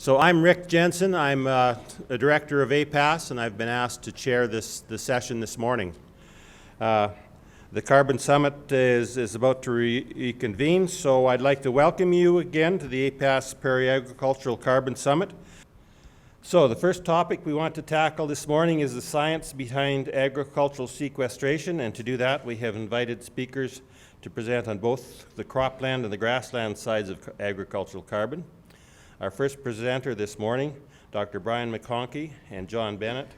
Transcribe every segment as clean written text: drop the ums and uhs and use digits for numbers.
So I'm Rick Jensen. I'm a director of APAS, and I've been asked to chair the session this morning. The Carbon Summit is about to reconvene, so I'd like to welcome you again to the APAS Prairie Agricultural Carbon Summit. So the first topic we want to tackle this morning is the science behind agricultural sequestration, and to do that we have invited speakers to present on both the cropland and the grassland sides of agricultural carbon. Our first presenter this morning, Dr. Brian McConkey and John Bennett,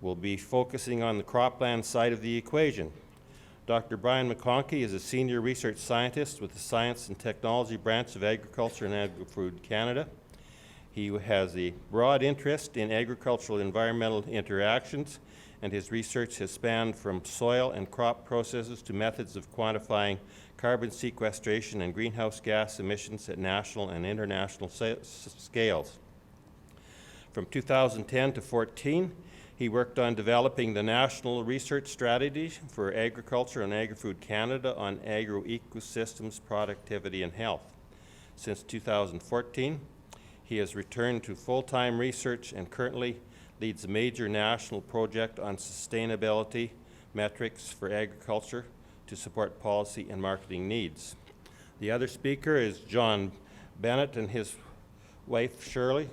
will be focusing on the cropland side of the equation. Dr. Brian McConkey is a senior research scientist with the Science and Technology branch of Agriculture and Agri-Food Canada. He has a broad interest in agricultural environmental interactions, and his research has spanned from soil and crop processes to methods of quantifying carbon sequestration and greenhouse gas emissions at national and international scales. From 2010 to 14, he worked on developing the National Research Strategy for Agriculture and Agri-Food Canada on agroecosystems, productivity, and health. Since 2014, he has returned to full-time research and currently leads a major national project on sustainability metrics for agriculture to support policy and marketing needs. The other speaker is John Bennett, and his wife Shirley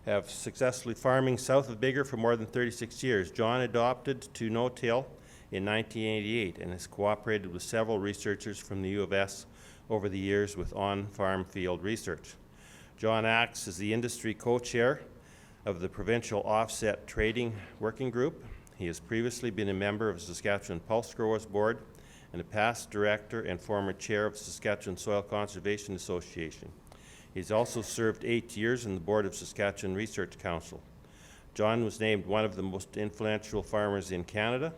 have successfully farming south of Biggar for more than 36 years. John adopted to no-till in 1988 and has cooperated with several researchers from the U of S over the years with on-farm field research. John acts as the industry co-chair of the Provincial Offset Trading Working Group. He has previously been a member of the Saskatchewan Pulse Growers Board and a past director and former chair of Saskatchewan Soil Conservation Association. He's also served 8 years on the board of Saskatchewan Research Council. John was named one of the most influential farmers in Canada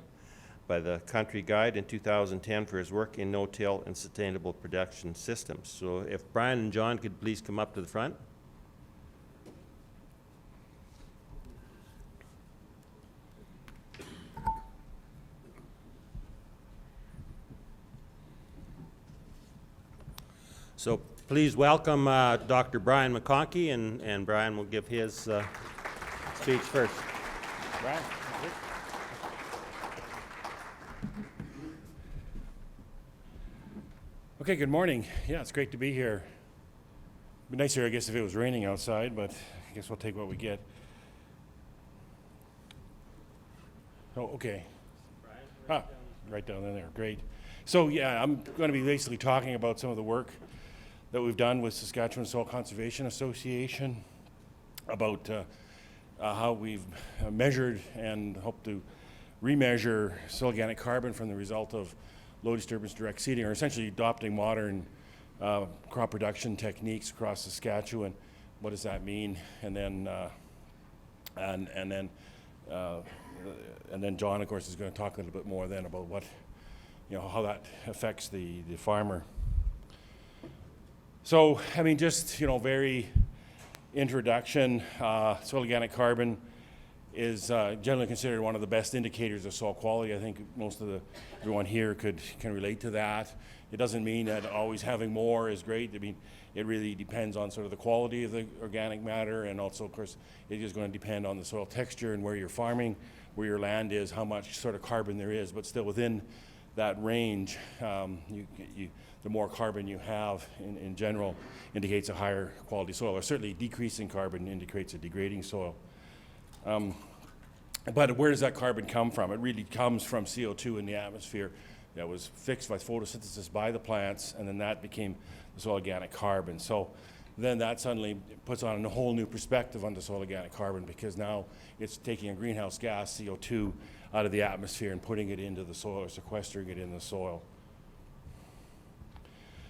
by the Country Guide in 2010 for his work in no-till and sustainable production systems. So if Brian and John could please come up to the front. So please welcome Dr. Brian McConkey, and Brian will give his speech first. Brian. Okay, good morning. Yeah, it's great to be here. It'd be nicer, I guess, if it was raining outside, but I guess we'll take what we get. Oh, okay. Brian, right down in there. Great. So, yeah, I'm going to be basically talking about some of the work that we've done with Saskatchewan Soil Conservation Association, about how we've measured and hope to remeasure soil organic carbon from the result of low disturbance direct seeding, or essentially adopting modern crop production techniques across Saskatchewan. What does that mean? And then John, of course, is going to talk a little bit more then about what, how that affects the farmer. So, I mean, just, very introduction. Soil organic carbon is generally considered one of the best indicators of soil quality. I think everyone here can relate to that. It doesn't mean that always having more is great. I mean, it really depends on sort of the quality of the organic matter, and also, of course, it is going to depend on the soil texture and where you're farming, where your land is, how much sort of carbon there is. But still within that range, the more carbon you have in general indicates a higher quality soil, or certainly decreasing carbon indicates a degrading soil. But where does that carbon come from? It really comes from CO2 in the atmosphere that was fixed by photosynthesis by the plants, and then that became the soil organic carbon. So then that suddenly puts on a whole new perspective on the soil organic carbon, because now it's taking a greenhouse gas, CO2, out of the atmosphere and putting it into the soil, or sequestering it in the soil.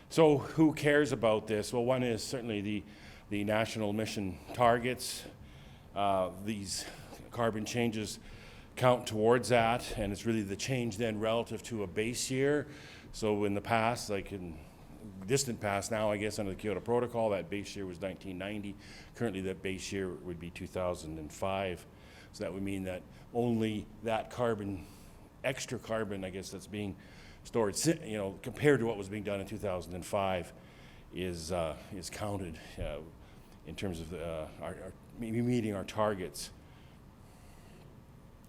So who cares about this? Well, one is certainly the national emission targets. These carbon changes count towards that, and it's really the change then relative to a base year. So in the past, like in distant past now, I guess, under the Kyoto Protocol, that base year was 1990. Currently, that base year would be 2005. So that would mean that only that carbon, extra carbon, I guess, that's being stored, compared to what was being done in 2005, is counted. in terms of maybe meeting our targets.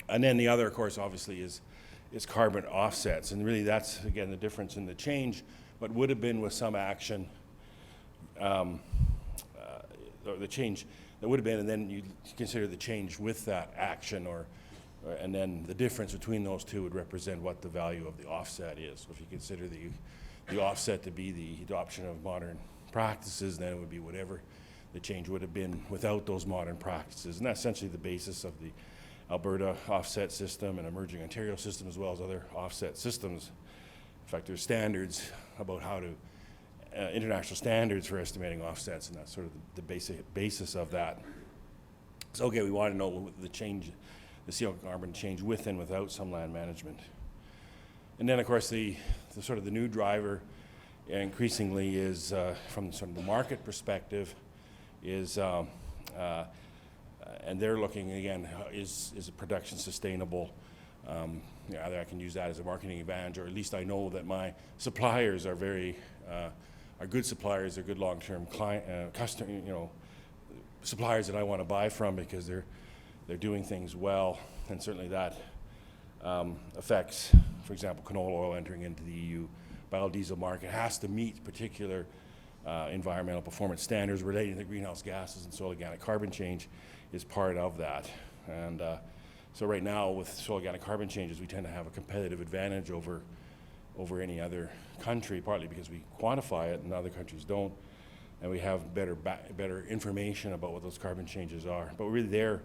And then the other, of course, obviously is carbon offsets, and really that's again the difference in the change, what would have been with some action, or the change that would have been, and then you consider the change with that action, and then the difference between those two would represent what the value of the offset is. So if you consider the offset to be the adoption of modern practices, then it would be whatever the change would have been without those modern practices. And that's essentially the basis of the Alberta offset system and emerging Ontario system, as well as other offset systems. In fact, there's standards about how to, international standards for estimating offsets, and that's sort of the basic basis of that. So, okay, we want to know the change, the CO carbon change with and without some land management. And then, of course, the sort of the new driver increasingly is, from sort of the market perspective, is, and they're looking again, is a production sustainable? Either I can use that as a marketing advantage, or at least I know that my suppliers are very, are good suppliers, they're good long-term client, customer, suppliers that I want to buy from because they're doing things well, and certainly that affects, for example, canola oil entering into the EU biodiesel market has to meet particular environmental performance standards relating to greenhouse gases, and soil organic carbon change is part of that. And so right now with soil organic carbon changes, we tend to have a competitive advantage over any other country, partly because we quantify it and other countries don't, and we have better information about what those carbon changes are. But really they're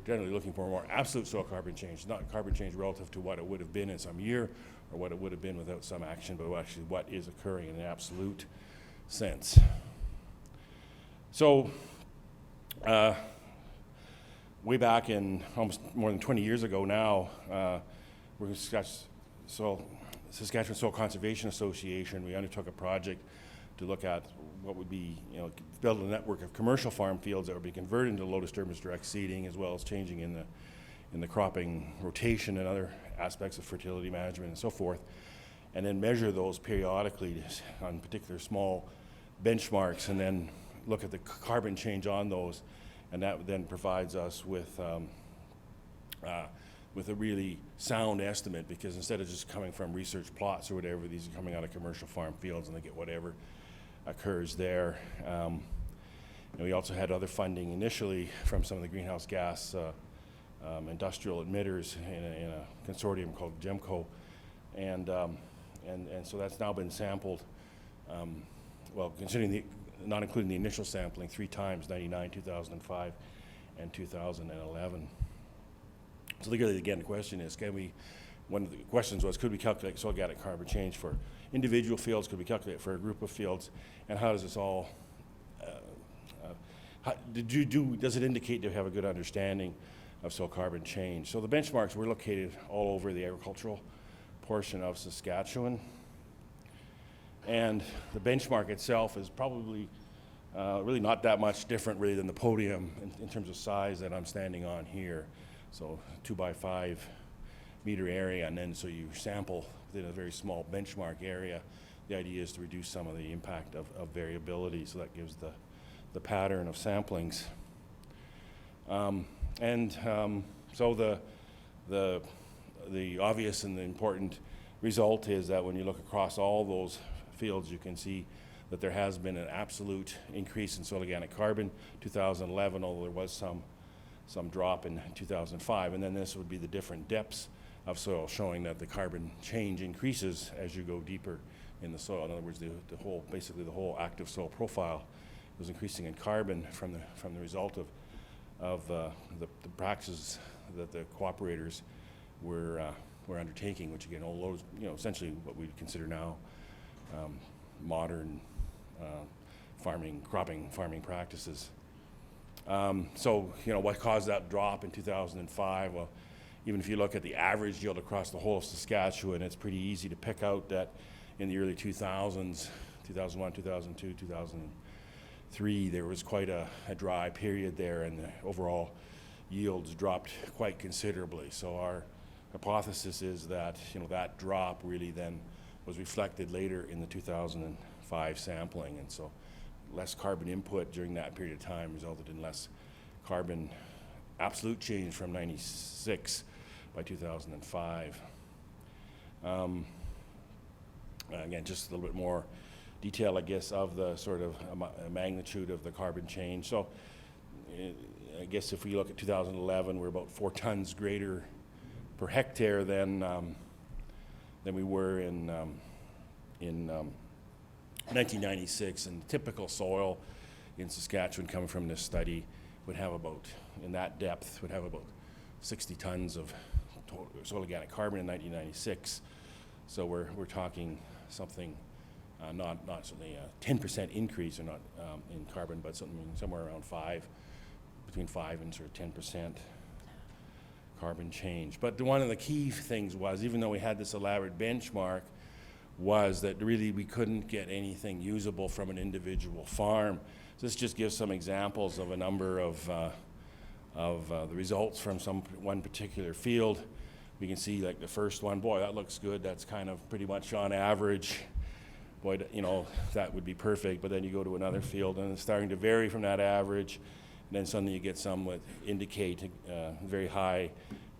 generally looking for more absolute soil carbon change, not carbon change relative to what it would have been in some year or what it would have been without some action, but actually what is occurring in an absolute sense. So way back in almost more than 20 years ago now, we're Saskatchewan Soil Conservation Association, we undertook a project to look at what would be, build a network of commercial farm fields that would be converted into low disturbance direct seeding, as well as changing in the cropping rotation and other aspects of fertility management and so forth, and then measure those periodically on particular small benchmarks, and then look at the carbon change on those, and that then provides us with a really sound estimate, because instead of just coming from research plots or whatever, these are coming out of commercial farm fields, and they get whatever occurs there. And we also had other funding initially from some of the greenhouse gas industrial emitters in a consortium called GEMCO, and so that's now been sampled. Well, considering not including the initial sampling, 3 times, 99, 2005, and 2011. So again, the question is, one of the questions was, could we calculate soil organic carbon change for individual fields? Could we calculate it for a group of fields? And how does this all, does it indicate to have a good understanding of soil carbon change? So the benchmarks were located all over the agricultural portion of Saskatchewan. And the benchmark itself is probably really not that much different really than the podium in terms of size that I'm standing on here. So 2 by 5 meter area, and then so you sample within a very small benchmark area. The idea is to reduce some of the impact of variability, so that gives the pattern of samplings. So the obvious and the important result is that when you look across all those fields, you can see that there has been an absolute increase in soil organic carbon 2011, although there was some drop in 2005, and then this would be the different depths of soil, showing that the carbon change increases as you go deeper in the soil. In other words, basically the whole active soil profile was increasing in carbon from the result of the practices that the cooperators were undertaking, which again, all those, essentially what we consider now modern farming practices. So, what caused that drop in 2005? Well, even if you look at the average yield across the whole of Saskatchewan, it's pretty easy to pick out that in the early 2000s, 2001, 2002, 2003, there was quite a dry period there, and the overall yields dropped quite considerably. So our hypothesis is that, that drop really then was reflected later in the 2005 sampling, and so less carbon input during that period of time resulted in less carbon absolute change from 96 by 2005. Again, just a little bit more detail, I guess, of the sort of magnitude of the carbon change. So I guess if we look at 2011, we're about 4 tons greater per hectare than we were in 1996. And typical soil in Saskatchewan coming from this study would have about, in that depth, would have about 60 tons of soil organic carbon in 1996. So we're talking something, not certainly a 10% increase or not in carbon, but something somewhere around between 5 and sort of 10% carbon change. But one of the key things was, even though we had this elaborate benchmark, was that really we couldn't get anything usable from an individual farm. So this just gives some examples of a number of the results from one particular field. We can see like the first one, boy, that looks good. That's kind of pretty much on average. Boy, you know, that would be perfect. But then you go to another field and it's starting to vary from that average. And then suddenly you get some that indicate very high,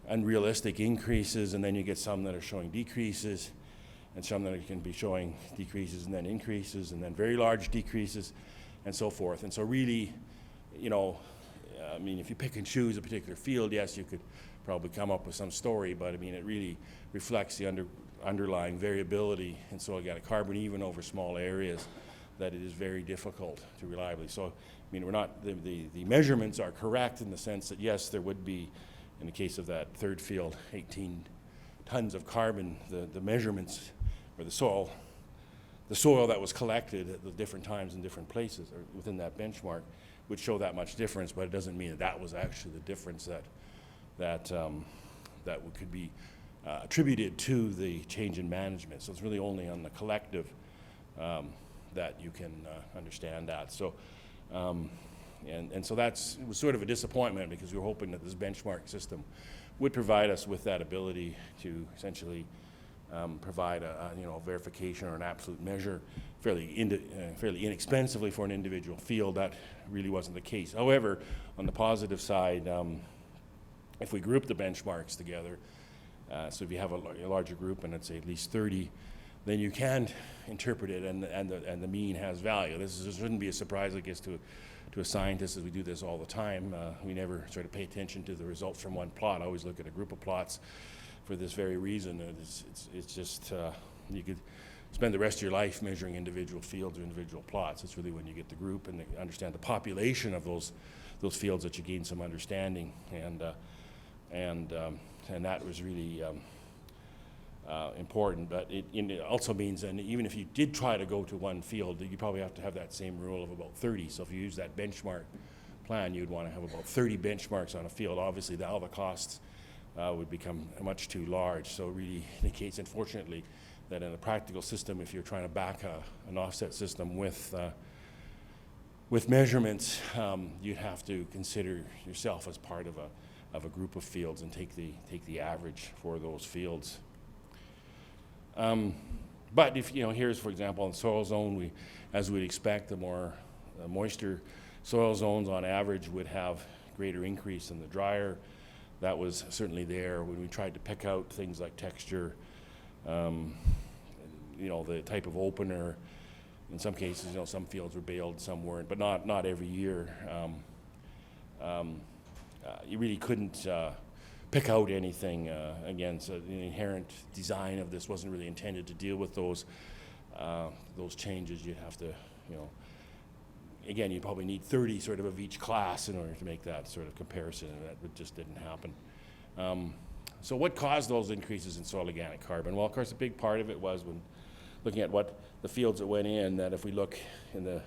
unrealistic increases. And then you get some that are showing decreases, and some that can be showing decreases and then increases, and then very large decreases, and so forth. And so really, you know, I mean, if you pick and choose a particular field, yes, you could probably come up with some story, but I mean, it really reflects the underlying variability in soil organic carbon, even over small areas, that it is very difficult to reliably. So, I mean, we're not, the measurements are correct in the sense that, yes, there would be, in the case of that third field, 18 tons of carbon. The measurements, or the soil that was collected at the different times in different places or within that benchmark would show that much difference, but it doesn't mean that was actually the difference that could be attributed to the change in management. So it's really only on the collective that you can understand that. So, and so it was sort of a disappointment, because we were hoping that this benchmark system would provide us with that ability to essentially provide a verification or an absolute measure fairly inexpensively for an individual field. That really wasn't the case. However, on the positive side, if we group the benchmarks together, so if you have a larger group and let's say at least 30, then you can interpret it, and the mean has value. This shouldn't be a surprise, I guess, to a scientist, as we do this all the time. We never sort of pay attention to the results from one plot. I always look at a group of plots for this very reason. It's just, you could spend the rest of your life measuring individual fields or individual plots. It's really when you get the group and understand the population of those fields that you gain some understanding, and that was really important. But it also means, and even if you did try to go to one field, you probably have to have that same rule of about 30. So if you use that benchmark plan, you'd want to have about 30 benchmarks on a field. Obviously, all the costs would become much too large. So it really indicates, unfortunately, that in a practical system, if you're trying to back an offset system with measurements, you'd have to consider yourself as part of a group of fields and take the average for those fields. But if, here's, for example, in soil zone, as we'd expect, the more moisture soil zones on average would have greater increase than the drier. That was certainly there when we tried to pick out things like texture, the type of opener. In some cases, some fields were baled, some weren't, but not every year. You really couldn't pick out anything. Again, so the inherent design of this wasn't really intended to deal with those changes. You'd have to, again, you probably need 30 sort of each class in order to make that sort of comparison, and that just didn't happen. So what caused those increases in soil organic carbon? Well, of course, a big part of it was when looking at what the fields that went in, that if we look in the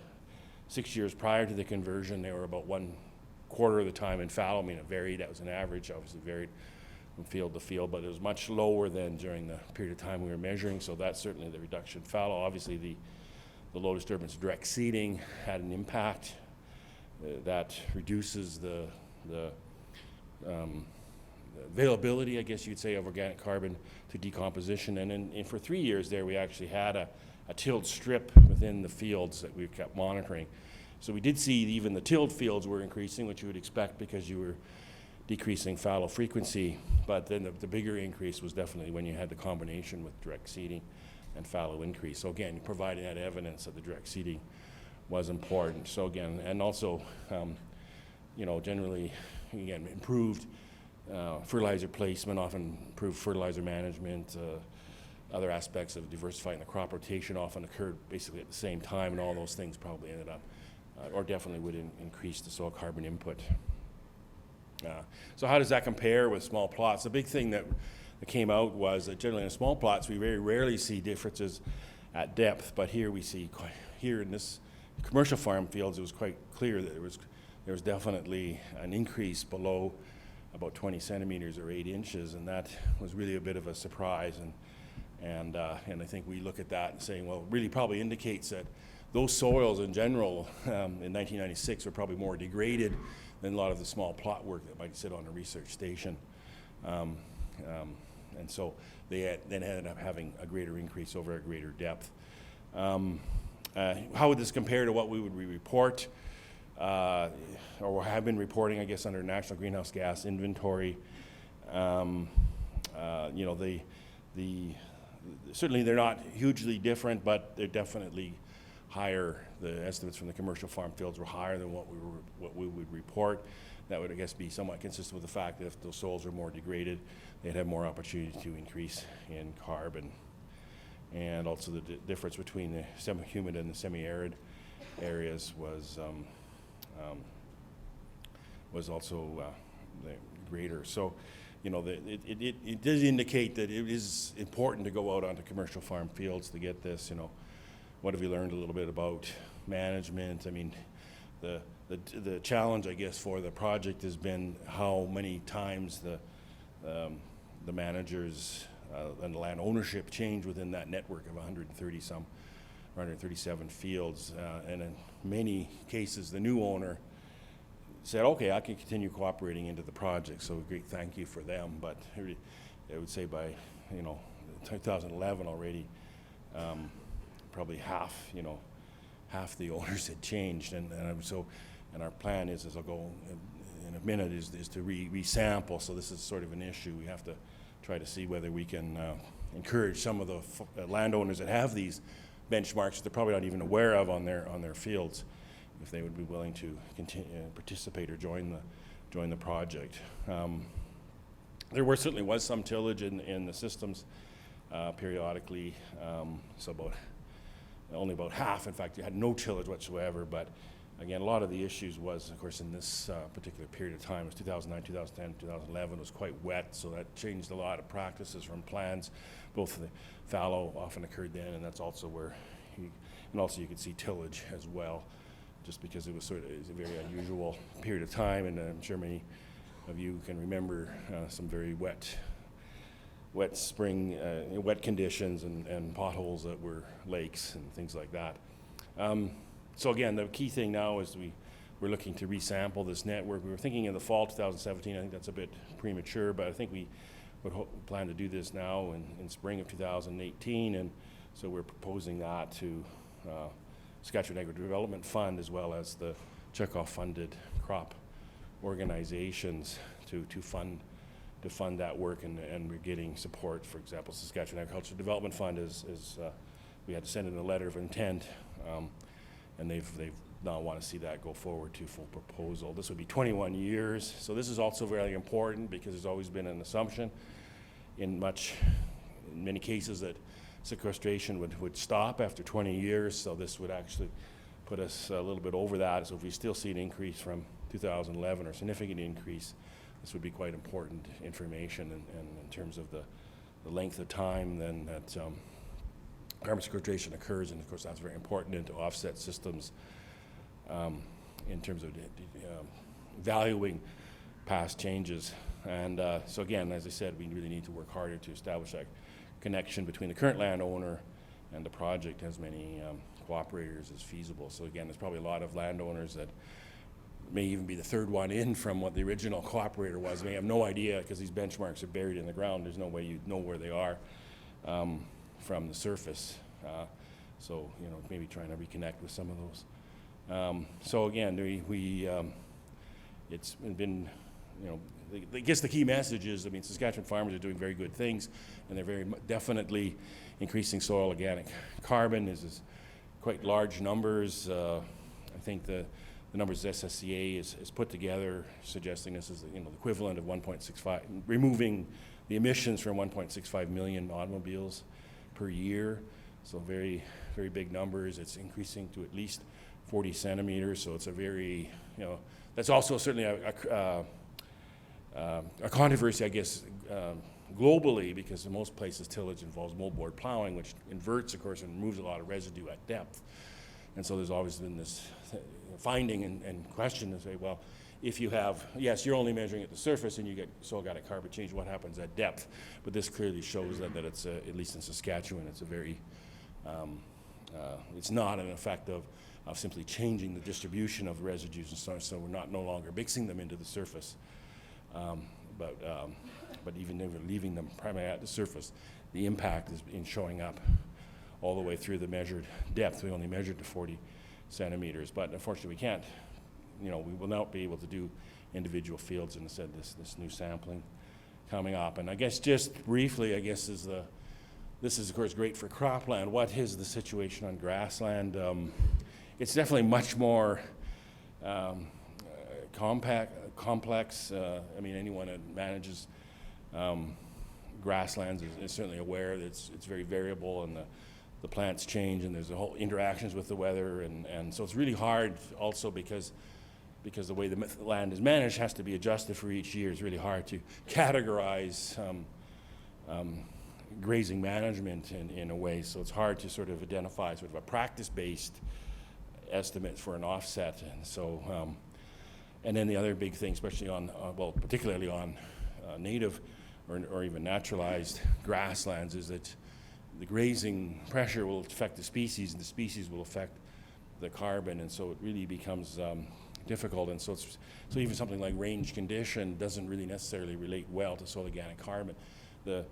6 years prior to the conversion, they were about 1/4 of the time in fallow. I mean, it varied. That was an average, obviously varied from field to field, but it was much lower than during the period of time we were measuring, so that's certainly the reduction in fallow. Obviously, the low disturbance direct seeding had an impact that reduces the availability, I guess you'd say, of organic carbon to decomposition. And for 3 years there, we actually had a tilled strip within the fields that we kept monitoring. So we did see even the tilled fields were increasing, which you would expect because you were decreasing fallow frequency, but then the bigger increase was definitely when you had the combination with direct seeding and fallow increase. So again, providing that evidence that the direct seeding was important. So again, and also, generally, again, improved fertilizer placement, often improved fertilizer management, other aspects of diversifying the crop rotation often occurred basically at the same time, and all those things probably ended up, or definitely would increase the soil carbon input. So how does that compare with small plots? The big thing that came out was that generally in small plots we very rarely see differences at depth, but here we see here in this commercial farm fields it was quite clear that there was definitely an increase below about 20 centimeters or 8 inches, and that was really a bit of a surprise. And I think we look at that and saying, well, it really probably indicates that those soils in general in 1996 were probably more degraded than a lot of the small plot work that might sit on a research station. And so they then ended up having a greater increase over a greater depth. How would this compare to what we would report or have been reporting, I guess, under National Greenhouse Gas Inventory? Certainly they're not hugely different, but they're definitely higher. The estimates from the commercial farm fields were higher than what we would report. That would, I guess, be somewhat consistent with the fact that if those soils are more degraded, they'd have more opportunity to increase in carbon. And also the difference between the semi-humid and the semi-arid areas was also greater. So, it does indicate that it is important to go out onto commercial farm fields to get this. What have we learned a little bit about management? I mean, the challenge, I guess, for the project has been how many times the managers and the land ownership change within that network of 137 fields, and in many cases, the new owner said, "Okay, I can continue cooperating into the project." So a great thank you for them. But I would say by 2011 already, probably half the owners had changed, and our plan is, as I'll go in a minute, is to resample. So this is sort of an issue. We have to try to see whether we can encourage some of the landowners that have these benchmarks that they're probably not even aware of on their fields, if they would be willing to participate or join the project. There certainly was some tillage in the systems periodically, so only about half. In fact, you had no tillage whatsoever. But again, a lot of the issues was, of course, in this particular period of time, it was 2009, 2010, 2011, was quite wet, so that changed a lot of practices from plans. Both the fallow often occurred then, and that's also where, and also you could see tillage as well, just because it was a very unusual period of time, and I'm sure many of you can remember some very wet spring, wet conditions and potholes that were lakes and things like that. So again, the key thing now is we're looking to resample this network. We were thinking in the fall 2017. I think that's a bit premature, but I think we would plan to do this now in spring of 2018, and so we're proposing that to Saskatchewan Agri-Development Fund as well as the Chekhov-funded crop organizations to fund that work, and we're getting support. For example, Saskatchewan Agricultural Development Fund is we had to send in a letter of intent, and they've now want to see that go forward to full proposal. This would be 21 years, so this is also very important because there's always been an assumption in many cases that sequestration would stop after 20 years, so this would actually put us a little bit over that. So if we still see an increase from 2011 or significant increase, this would be quite important information and in terms of the length of time then that carbon sequestration occurs, and of course that's very important into offset systems in terms of valuing past changes. And so again, as I said, we really need to work harder to establish that connection between the current landowner and the project, as many cooperators as feasible. So again, there's probably a lot of landowners that may even be the third one in from what the original cooperator was. They have no idea because these benchmarks are buried in the ground. There's no way you know where they are from the surface. So, you know, maybe trying to reconnect with some of those. So again, it's been, you know, I guess the key message is, I mean, Saskatchewan farmers are doing very good things, and they're very definitely increasing soil organic carbon. This is quite large numbers. I think the numbers SSCA is put together, suggesting this is, you know, the equivalent of 1.65, removing the emissions from 1.65 million automobiles per year. So very, very big numbers. It's increasing to at least 40 centimeters. So it's a very, you know, that's also certainly a controversy, I guess, globally, because in most places tillage involves moldboard plowing, which inverts, of course, and removes a lot of residue at depth. And so there's always been this finding and question to say, well, if you have, yes, you're only measuring at the surface and you get soil organic carbon change, what happens at depth? But this clearly shows that it's, at least in Saskatchewan, it's a very, it's not an effect of simply changing the distribution of residues and so we're no longer mixing them into the surface. But even if we're leaving them primarily at the surface, the impact is in showing up all the way through the measured depth. We only measured to 40 centimeters, but unfortunately we can't, you know, we will not be able to do individual fields, and instead this new sampling coming up. And I guess just briefly, I guess this is of course great for cropland. What is the situation on grassland? It's definitely much more complex. I mean, anyone that manages grasslands is certainly aware that it's very variable, and the plants change, and there's a whole interactions with the weather, and so it's really hard also because the way the land is managed has to be adjusted for each year. It's really hard to categorize grazing management in a way, so it's hard to sort of identify sort of a practice-based estimate for an offset. And so and then the other big thing, especially on well, particularly on native or even naturalized grasslands, is that the grazing pressure will affect the species, and the species will affect the carbon, and so it really becomes difficult. And so even something like range condition doesn't really necessarily relate well to soil organic carbon. The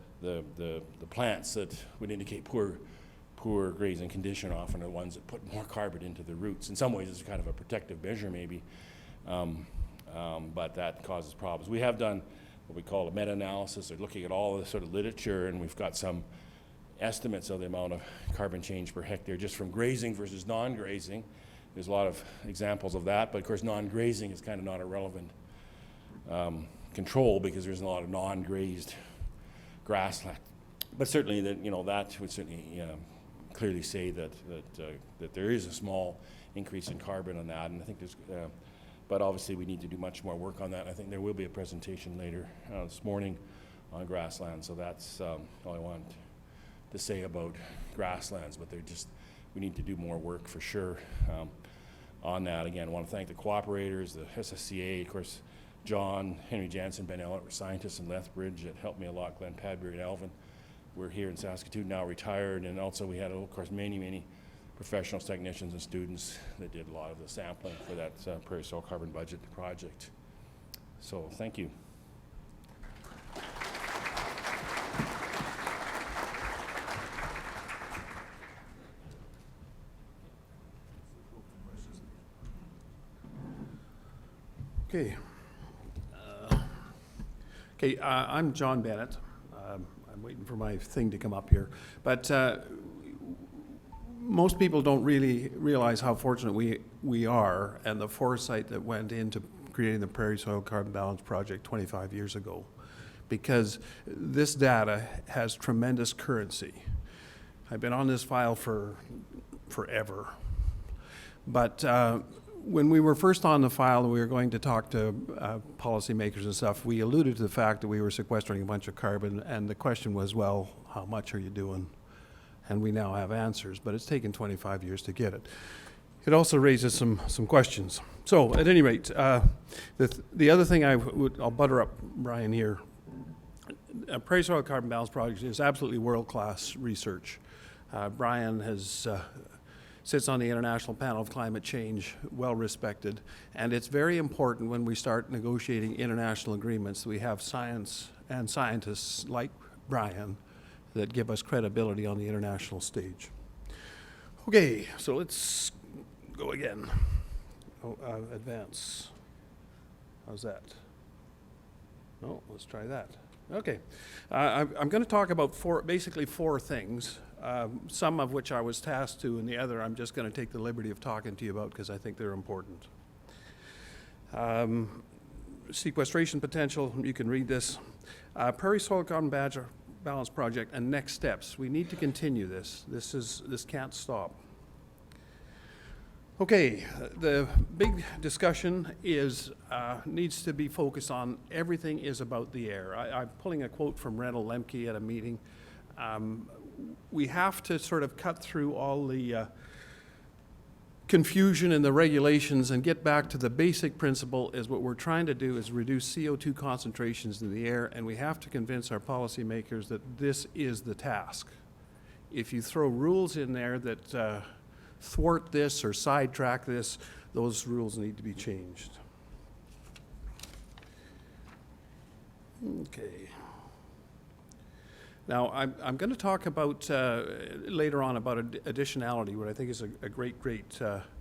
plants that would indicate poor grazing condition often are the ones that put more carbon into the roots. In some ways, it's kind of a protective measure, maybe, but that causes problems. We have done what we call a meta-analysis, or looking at all the sort of literature, and we've got some estimates of the amount of carbon change per hectare just from grazing versus non-grazing. There's a lot of examples of that, but of course non-grazing is kind of not a relevant control, because there's a lot of non-grazed grassland. But certainly that, you know, that would certainly clearly say that there is a small increase in carbon on that, and I think there's but obviously we need to do much more work on that. I think there will be a presentation later this morning on grasslands, so that's all I want to say about grasslands, but we need to do more work for sure on that. Again, I want to thank the cooperators, the SSCA, of course, John, Henry Jansen, Ben Ellett were scientists in Lethbridge that helped me a lot, Glenn Padbury and Alvin. We're here in Saskatoon now, retired, and also we had, of course, many professionals, technicians, and students that did a lot of the sampling for that Prairie Soil Carbon Budget project. So, thank you. Okay. I'm John Bennett. I'm waiting for my thing to come up here. But most people don't really realize how fortunate we are, and the foresight that went into creating the Prairie Soil Carbon Balance Project 25 years ago, because this data has tremendous currency. I've been on this file for forever. But when we were first on the file and we were going to talk to policymakers and stuff, we alluded to the fact that we were sequestering a bunch of carbon, and the question was, well, how much are you doing? And we now have answers, but it's taken 25 years to get it. It also raises some questions. So at any rate, the other thing I'll butter up Brian here. Prairie Soil Carbon Balance Project is absolutely world-class research. Brian sits on the International Panel of Climate Change, well respected, and it's very important when we start negotiating international agreements that we have science and scientists like Brian that give us credibility on the international stage. Okay, so let's go again. Oh, advance. How's that? No, let's try that. Okay. I'm going to talk about basically four things, some of which I was tasked to, and the other I'm just going to take the liberty of talking to you about because I think they're important. Sequestration potential, you can read this. Prairie Soil Carbon Balance Project and next steps. We need to continue this. This can't stop. Okay, the big discussion needs to be focused on everything is about the air. I'm pulling a quote from Reynold Lemke at a meeting. We have to sort of cut through all the confusion in the regulations and get back to the basic principle is what we're trying to do is reduce CO2 concentrations in the air, and we have to convince our policymakers that this is the task. If you throw rules in there that thwart this or sidetrack this, those rules need to be changed. Okay. Now, I'm going to talk about later on about additionality, what I think is a great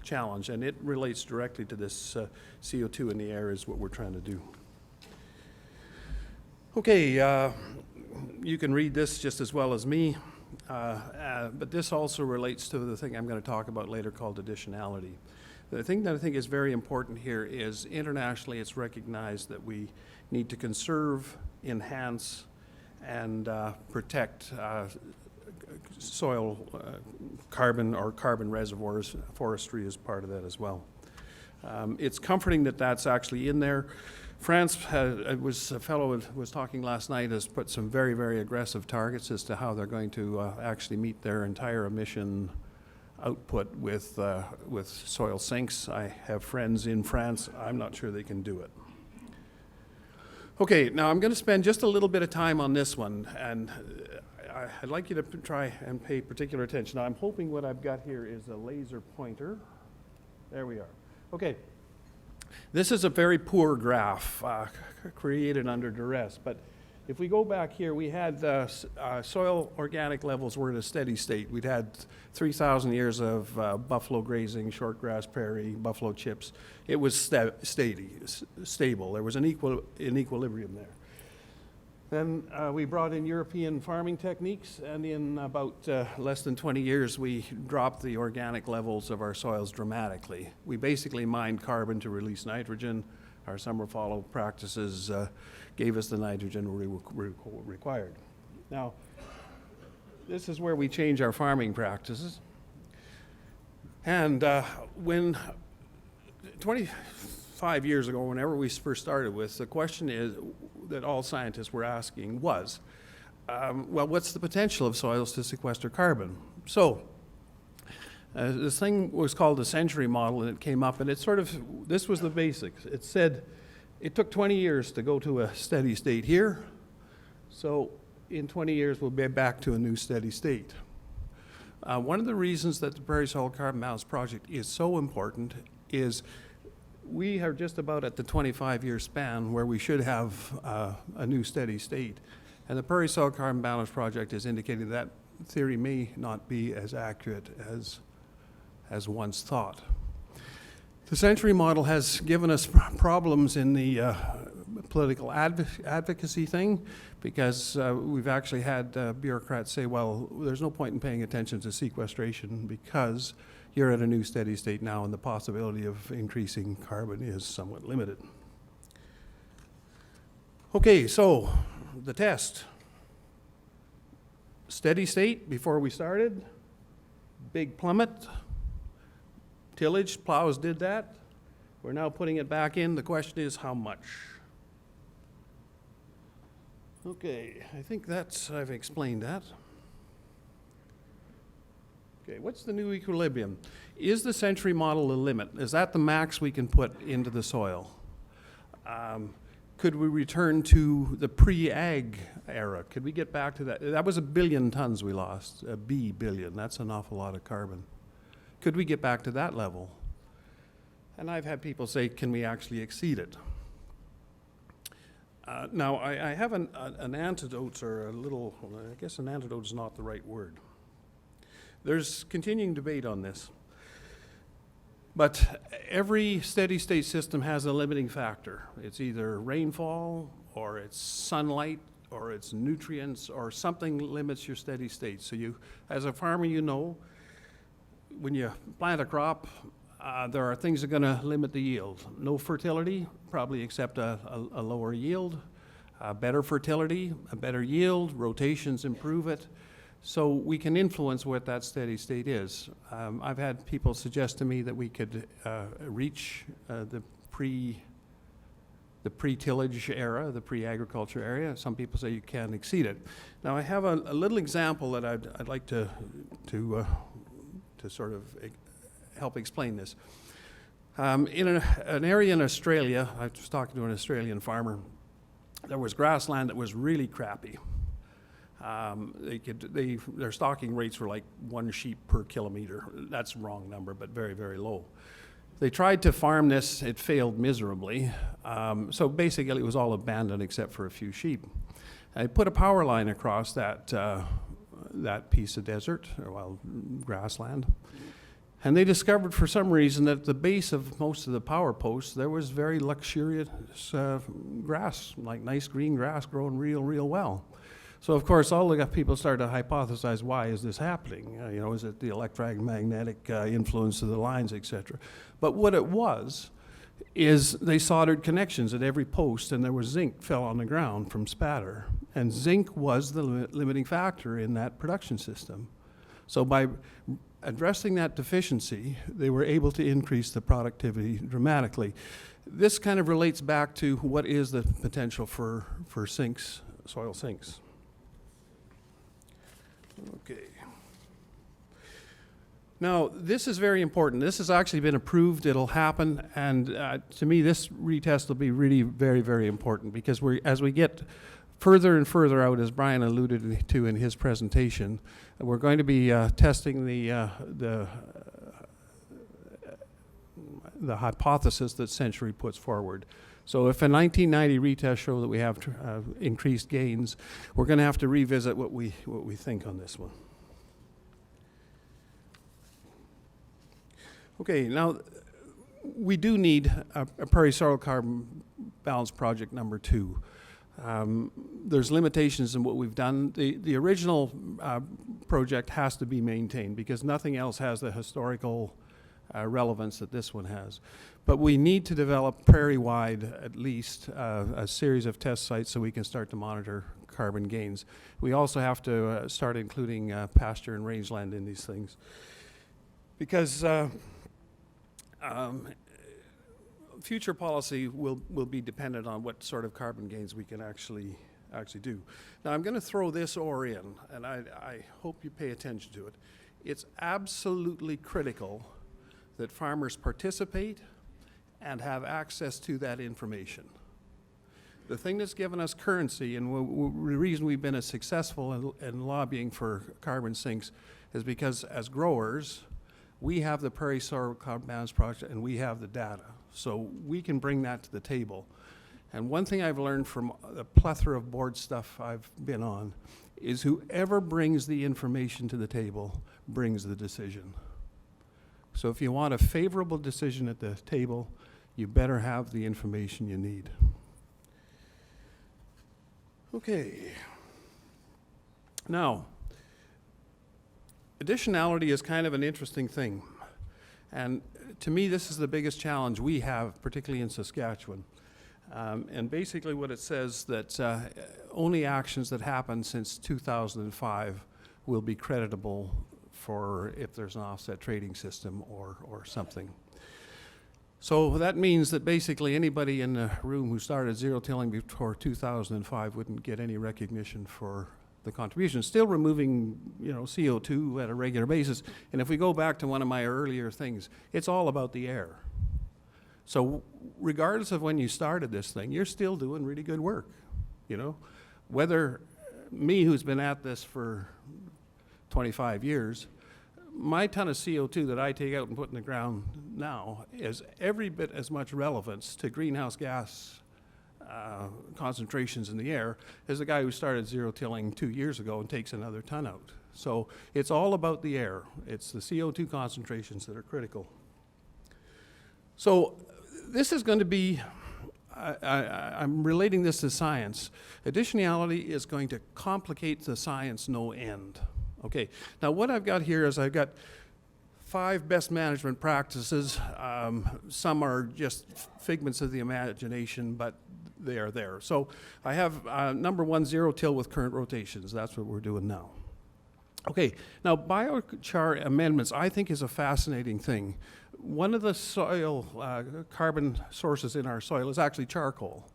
challenge, and it relates directly to this CO2 in the air is what we're trying to do. Okay, you can read this just as well as me. But this also relates to the thing I'm going to talk about later called additionality. The thing that I think is very important here is internationally it's recognized that we need to conserve, enhance, and protect soil carbon or carbon reservoirs. Forestry is part of that as well. It's comforting that that's actually in there. France, a fellow was talking last night, has put some very, very aggressive targets as to how they're going to actually meet their entire emission output with soil sinks. I have friends in France. I'm not sure they can do it. Okay, now I'm going to spend just a little bit of time on this one, and I'd like you to try and pay particular attention. Now, I'm hoping what I've got here is a laser pointer. There we are. Okay. This is a very poor graph created under duress, but if we go back here, we had soil organic levels were at a steady state. We'd had 3,000 years of buffalo grazing, shortgrass prairie, buffalo chips. It was stable. There was an equilibrium there. Then we brought in European farming techniques, and in about less than 20 years, we dropped the organic levels of our soils dramatically. We basically mined carbon to release nitrogen. Our summer fallow practices gave us the nitrogen we required. Now, this is where we change our farming practices. And when 25 years ago, whenever we first started with, the question is that all scientists were asking was, well, what's the potential of soils to sequester carbon? So this thing was called the century model, and it came up, and it sort of, this was the basics. It said it took 20 years to go to a steady state here, so in 20 years we'll be back to a new steady state. One of the reasons that the Prairie Soil Carbon Balance Project is so important is we are just about at the 25-year span where we should have a new steady state. And the Prairie Soil Carbon Balance Project is indicating that theory may not be as accurate as once thought. The century model has given us problems in the political advocacy thing because we've actually had bureaucrats say, well, there's no point in paying attention to sequestration because you're at a new steady state now and the possibility of increasing carbon is somewhat limited. Okay, so the test. Steady state before we started, big plummet. Tillage, plows did that. We're now putting it back in. The question is how much? Okay, I think I've explained that. Okay, what's the new equilibrium? Is the century model the limit? Is that the max we can put into the soil? Could we return to the pre-ag era? Could we get back to that? That was 1 billion tons we lost, a billion. That's an awful lot of carbon. Could we get back to that level? And I've had people say, can we actually exceed it? Now, I have an antidote, or a little, I guess an antidote is not the right word. There's continuing debate on this. But every steady state system has a limiting factor. It's either rainfall, or it's sunlight, or it's nutrients, or something limits your steady state. So you, as a farmer, you know, when you plant a crop, there are things that are gonna limit the yield. No fertility, probably accept a lower yield. Better fertility, a better yield, rotations improve it. So we can influence what that steady state is. I've had people suggest to me that we could reach the pre-tillage era, the pre-agriculture area. Some people say you can't exceed it. Now I have a little example that I'd like to sort of help explain this. In an area in Australia, I was talking to an Australian farmer, there was grassland that was really crappy. Their stocking rates were like 1 sheep per kilometer. That's the wrong number, but very, very low. They tried to farm this, it failed miserably. So basically it was all abandoned except for a few sheep. I put a power line across that piece of desert, or well, grassland. And they discovered for some reason that at the base of most of the power posts, there was very luxurious grass, like nice green grass growing real well. So of course, all the people started to hypothesize, why is this happening? Is it the electromagnetic influence of the lines, etc.? But what it was, is they soldered connections at every post, and there was zinc fell on the ground from spatter. And zinc was the limiting factor in that production system. So by addressing that deficiency, they were able to increase the productivity dramatically. This kind of relates back to what is the potential for sinks, soil sinks. Okay. Now, this is very important. This has actually been approved. It'll happen. And to me, this retest will be really very, very important, because as we get further and further out, as Brian alluded to in his presentation, we're going to be testing the hypothesis that Century puts forward. So if in 1990 retests show that we have increased gains, we're going to have to revisit what we think on this one. Okay, now we do need a Prairie Soil Carbon Balance Project number 2. There's limitations in what we've done. The original project has to be maintained because nothing else has the historical relevance that this one has. But we need to develop prairie-wide, at least, a series of test sites so we can start to monitor carbon gains. We also have to start including pasture and rangeland in these things, because future policy will be dependent on what sort of carbon gains we can actually do. Now I'm going to throw this ore in, and I hope you pay attention to it. It's absolutely critical that farmers participate and have access to that information. The thing that's given us currency, and the reason we've been as successful in lobbying for carbon sinks, is because as growers, we have the Prairie Soil Carbon Balance Project and we have the data. So we can bring that to the table. And one thing I've learned from the plethora of board stuff I've been on is whoever brings the information to the table brings the decision. So if you want a favorable decision at the table, you better have the information you need. Okay. Now, additionality is kind of an interesting thing. And to me, this is the biggest challenge we have, particularly in Saskatchewan. And basically what it says that only actions that happened since 2005 will be creditable for if there's an offset trading system or something. So that means that basically anybody in the room who started zero tilling before 2005 wouldn't get any recognition for the contribution. Still removing, CO2 at a regular basis. And if we go back to one of my earlier things, it's all about the air. So regardless of when you started this thing, you're still doing really good work, Whether me, who's been at this for 25 years, my ton of CO2 that I take out and put in the ground now is every bit as much relevance to greenhouse gas concentrations in the air as the guy who started zero tilling 2 years ago and takes another ton out. So it's all about the air. It's the CO2 concentrations that are critical. So this is going to be, I'm relating this to science. Additionality is going to complicate the science no end. Okay, now what I've got here is I've got 5 best management practices. Some are just figments of the imagination, but they are there. So I have number 1, zero till with current rotations. That's what we're doing now. Okay, now biochar amendments I think is a fascinating thing. One of the soil carbon sources in our soil is actually charcoal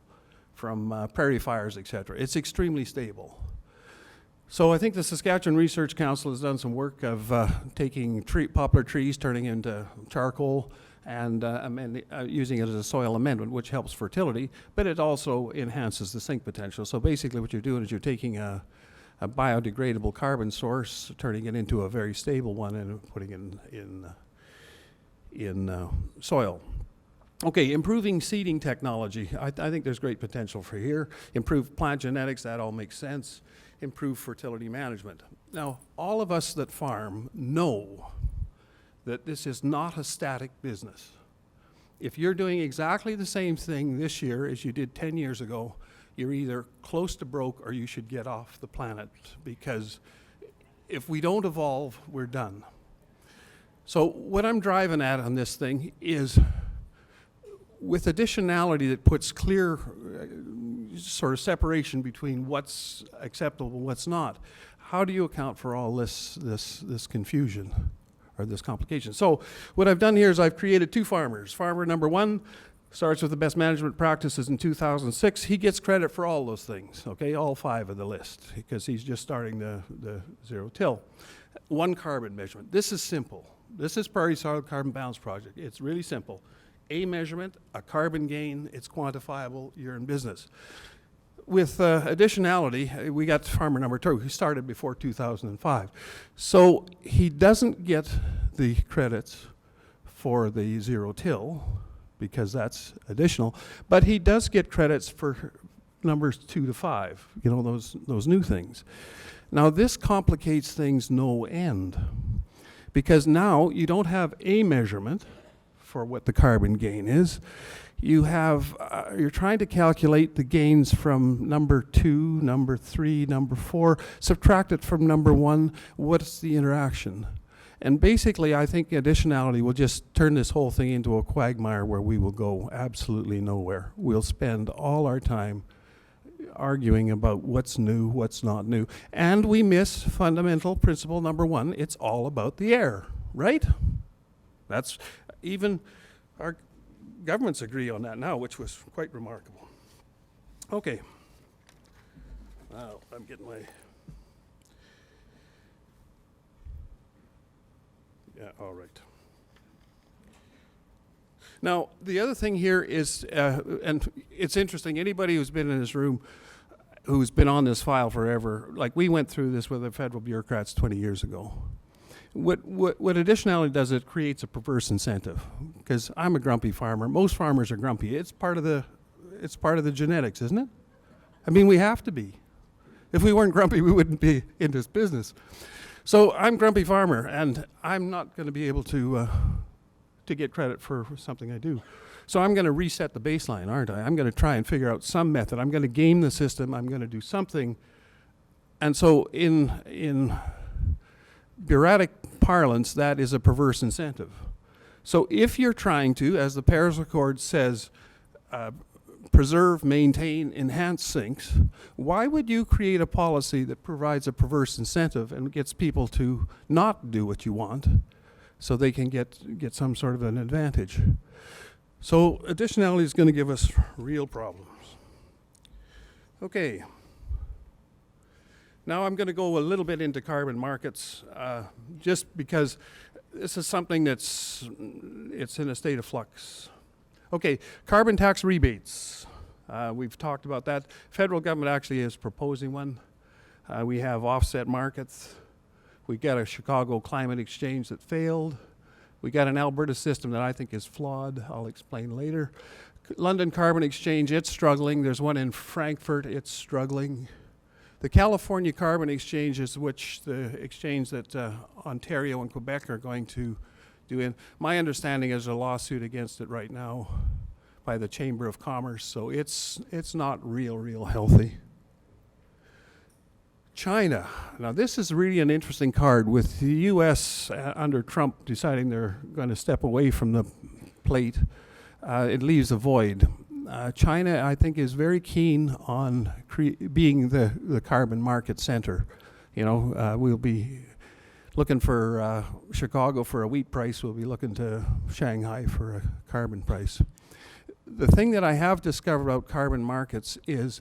from prairie fires, etc. It's extremely stable. So I think the Saskatchewan Research Council has done some work of taking poplar trees, turning into charcoal, and using it as a soil amendment, which helps fertility, but it also enhances the sink potential. So basically what you're doing is you're taking a biodegradable carbon source, turning it into a very stable one, and putting it in soil. Okay, improving seeding technology. I think there's great potential for here. Improved plant genetics, that all makes sense. Improve fertility management. Now, all of us that farm know that this is not a static business. If you're doing exactly the same thing this year as you did 10 years ago, you're either close to broke or you should get off the planet, because if we don't evolve, we're done. So what I'm driving at on this thing is, with additionality that puts clear sort of separation between what's acceptable and what's not, how do you account for all this confusion or this complication? So what I've done here is I've created 2 farmers. Farmer number 1 starts with the best management practices in 2006. He gets credit for all those things, okay, all 5 of the list, because he's just starting the zero till. 1 carbon measurement. This is simple. This is Prairie Soil Carbon Balance Project. It's really simple. A measurement, a carbon gain, it's quantifiable, you're in business. With additionality, we got farmer number 2, who started before 2005. So he doesn't get the credits for the zero till, because that's additional, but he does get credits for numbers 2 to 5, you know, those new things. Now this complicates things no end, because now you don't have a measurement for what the carbon gain is. You have, you're trying to calculate the gains from number 2, number 3, number 4, subtract it from number 1, what's the interaction? And basically I think additionality will just turn this whole thing into a quagmire where we will go absolutely nowhere. We'll spend all our time arguing about what's new, what's not new. And we miss fundamental principle number 1, it's all about the air, right? That's, even our governments agree on that now, which was quite remarkable. Okay. Now, I'm getting my... Yeah, all right. Now, the other thing here is, and it's interesting, anybody who's been in this room, who's been on this file forever, like we went through this with the federal bureaucrats 20 years ago. What additionality does, it creates a perverse incentive, because I'm a grumpy farmer. Most farmers are grumpy. It's part of the genetics, isn't it? I mean, we have to be. If we weren't grumpy, we wouldn't be in this business. So I'm a grumpy farmer, and I'm not going to be able to get credit for something I do. So I'm going to reset the baseline, aren't I? I'm going to try and figure out some method. I'm going to game the system. I'm going to do something. And so in bureaucratic parlance, that is a perverse incentive. So if you're trying to, as the Paris Accord says, preserve, maintain, enhance sinks, why would you create a policy that provides a perverse incentive and gets people to not do what you want so they can get some sort of an advantage? So additionality is going to give us real problems. Okay. Now I'm going to go a little bit into carbon markets, just because this is something it's in a state of flux. Okay, carbon tax rebates. We've talked about that. Federal government actually is proposing one. We have offset markets. We got a Chicago climate exchange that failed. We got an Alberta system that I think is flawed. I'll explain later. London Carbon Exchange, it's struggling. There's one in Frankfurt, it's struggling. The California Carbon Exchange is which the exchange that Ontario and Quebec are going to do in. My understanding is a lawsuit against it right now by the Chamber of Commerce, so it's not real healthy. China. Now this is really an interesting card with the U.S. Under Trump deciding they're going to step away from the plate. It leaves a void. China, I think, is very keen on being the carbon market center. You know, we'll be looking for Chicago for a wheat price. We'll be looking to Shanghai for a carbon price. The thing that I have discovered about carbon markets is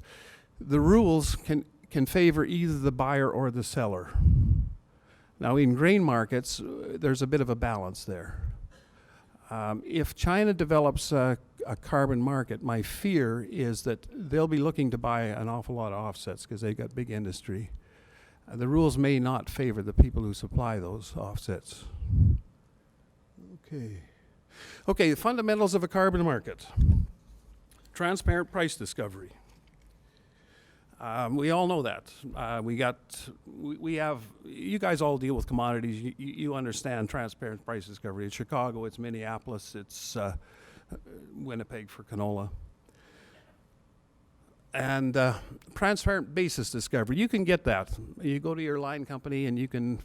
the rules can favor either the buyer or the seller. Now, in grain markets, there's a bit of a balance there. If China develops a carbon market, my fear is that they'll be looking to buy an awful lot of offsets because they've got big industry. The rules may not favor the people who supply those offsets. Okay, the fundamentals of a carbon market. Transparent price discovery. We all know that. We have, you guys all deal with commodities. You understand transparent price discovery. In Chicago, it's Minneapolis, it's Winnipeg for canola. And transparent basis discovery, you can get that. You go to your line company and you can,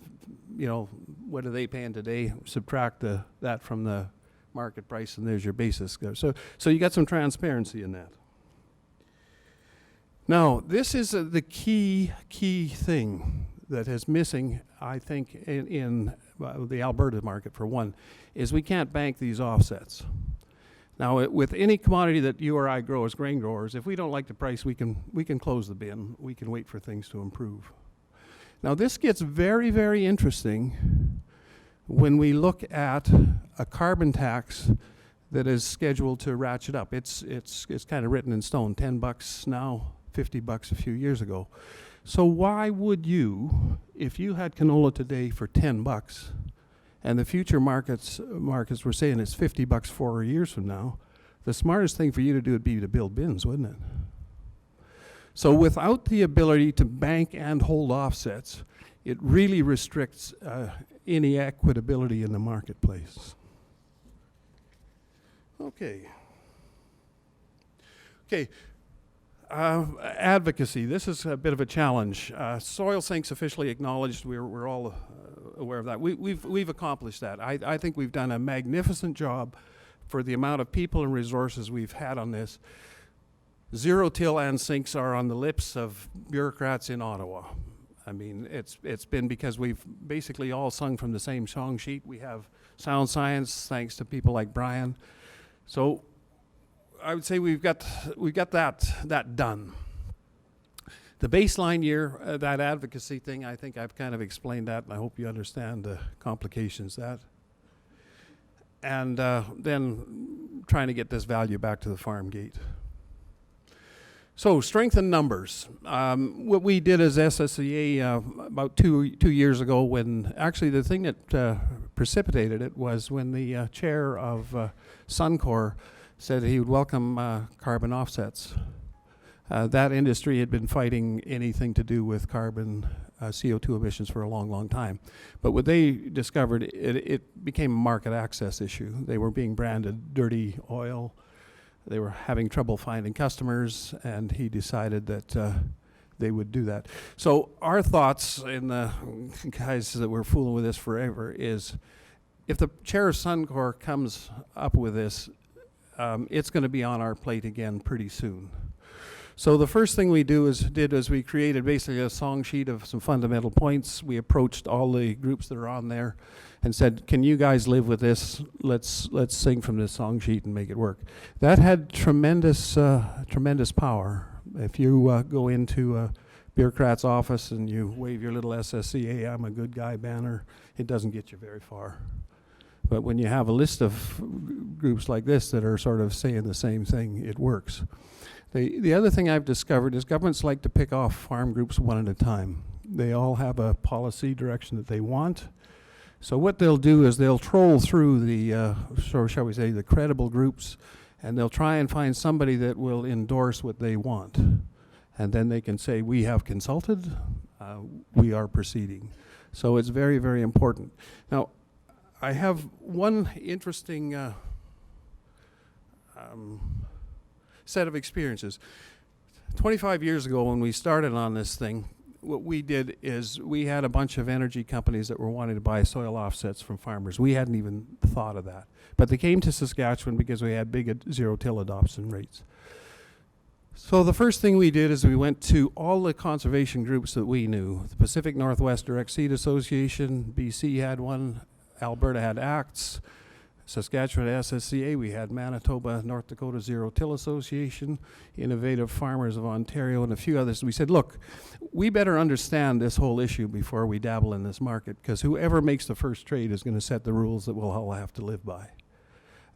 you know, what are they paying today? Subtract that from the market price and there's your basis. So you got some transparency in that. Now, this is the key thing that is missing, I think, in the Alberta market, for one, is we can't bank these offsets. Now, with any commodity that you or I grow as grain growers, if we don't like the price, we can close the bin. We can wait for things to improve. Now, this gets very, very interesting when we look at a carbon tax that is scheduled to ratchet up. It's kind of written in stone, $10 now, $50 a few years ago. So why would you, if you had canola today for $10, and the future markets were saying it's $50 4 years from now, the smartest thing for you to do would be to build bins, wouldn't it? So without the ability to bank and hold offsets, it really restricts any equitability in the marketplace. Okay. Advocacy. This is a bit of a challenge. Soil sinks officially acknowledged. We're all aware of that. We've accomplished that. I think we've done a magnificent job for the amount of people and resources we've had on this. Zero-till and sinks are on the lips of bureaucrats in Ottawa. I mean, it's been because we've basically all sung from the same song sheet. We have sound science thanks to people like Brian. So I would say we've got that done. The baseline year, that advocacy thing, I think I've kind of explained that, and I hope you understand the complications of that. And then trying to get this value back to the farm gate. So strength in numbers. What we did as SSEA about two years ago, when actually the thing that precipitated it was when the chair of Suncor said he would welcome carbon offsets. That industry had been fighting anything to do with carbon CO2 emissions for a long time. But what they discovered, it became a market access issue. They were being branded dirty oil. They were having trouble finding customers, and he decided that they would do that. So our thoughts, and the guys that were fooling with this forever, is if the chair of Suncor comes up with this, it's going to be on our plate again pretty soon. So the first thing we did is we created basically a song sheet of some fundamental points. We approached all the groups that are on there and said, can you guys live with this? Let's sing from this song sheet and make it work. That had tremendous power. If you go into a bureaucrat's office and you wave your little SSCA, I'm a good guy banner, it doesn't get you very far. But when you have a list of groups like this that are sort of saying the same thing, it works. The other thing I've discovered is governments like to pick off farm groups one at a time. They all have a policy direction that they want. So what they'll do is they'll troll through the, shall we say, the credible groups, and they'll try and find somebody that will endorse what they want. and then they can say, we have consulted, we are proceeding. So it's very, very important. Now, I have one interesting set of experiences. 25 years ago when we started on this thing, what we did is we had a bunch of energy companies that were wanting to buy soil offsets from farmers. We hadn't even thought of that. But they came to Saskatchewan because we had big zero-till adoption rates. So the first thing we did is we went to all the conservation groups that we knew. The Pacific Northwest Direct Seed Association, BC had one, Alberta had ACTS, Saskatchewan had SSCA, we had Manitoba, North Dakota Zero-Till Association, Innovative Farmers of Ontario, and a few others. We said, look, we better understand this whole issue before we dabble in this market, because whoever makes the first trade is going to set the rules that we'll all have to live by.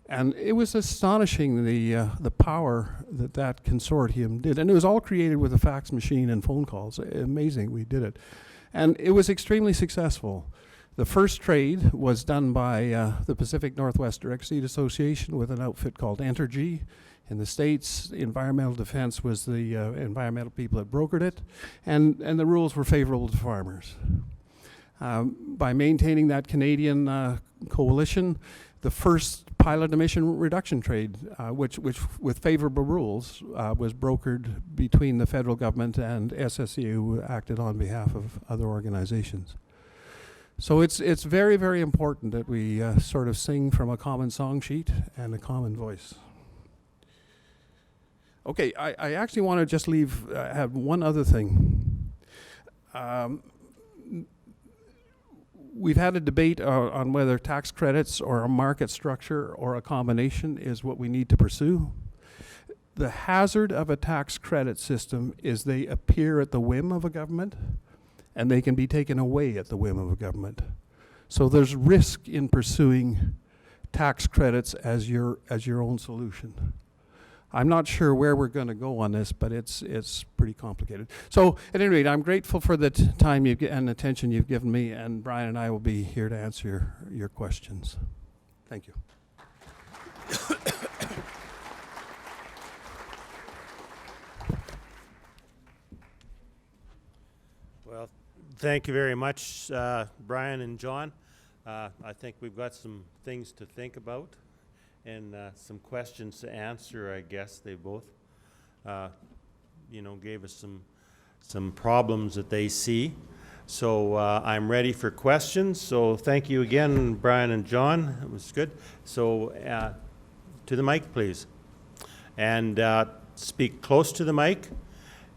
And it was astonishing the power that consortium did. And it was all created with a fax machine and phone calls. Amazing, we did it. And it was extremely successful. The first trade was done by the Pacific Northwest Direct Seed Association with an outfit called Entergy. In the States, Environmental Defense was the environmental people that brokered it, and the rules were favorable to farmers. By maintaining that Canadian coalition, the first pilot emission reduction trade, which with favorable rules, was brokered between the federal government and SSCA, who acted on behalf of other organizations. So it's very, very important that we sort of sing from a common song sheet and a common voice. Okay, I actually want to just have one other thing. We've had a debate on whether tax credits or a market structure or a combination is what we need to pursue. The hazard of a tax credit system is they appear at the whim of a government, and they can be taken away at the whim of a government. So there's risk in pursuing tax credits as your own solution. I'm not sure where we're going to go on this, but it's pretty complicated. So at any rate, I'm grateful for the time and attention you've given me, and Brian and I will be here to answer your questions. Thank you. Well, thank you very much, Brian and John. I think we've got some things to think about and some questions to answer. I guess they both, gave us some problems that they see. So I'm ready for questions. So thank you again, Brian and John. It was good. So to the mic, please, and speak close to the mic.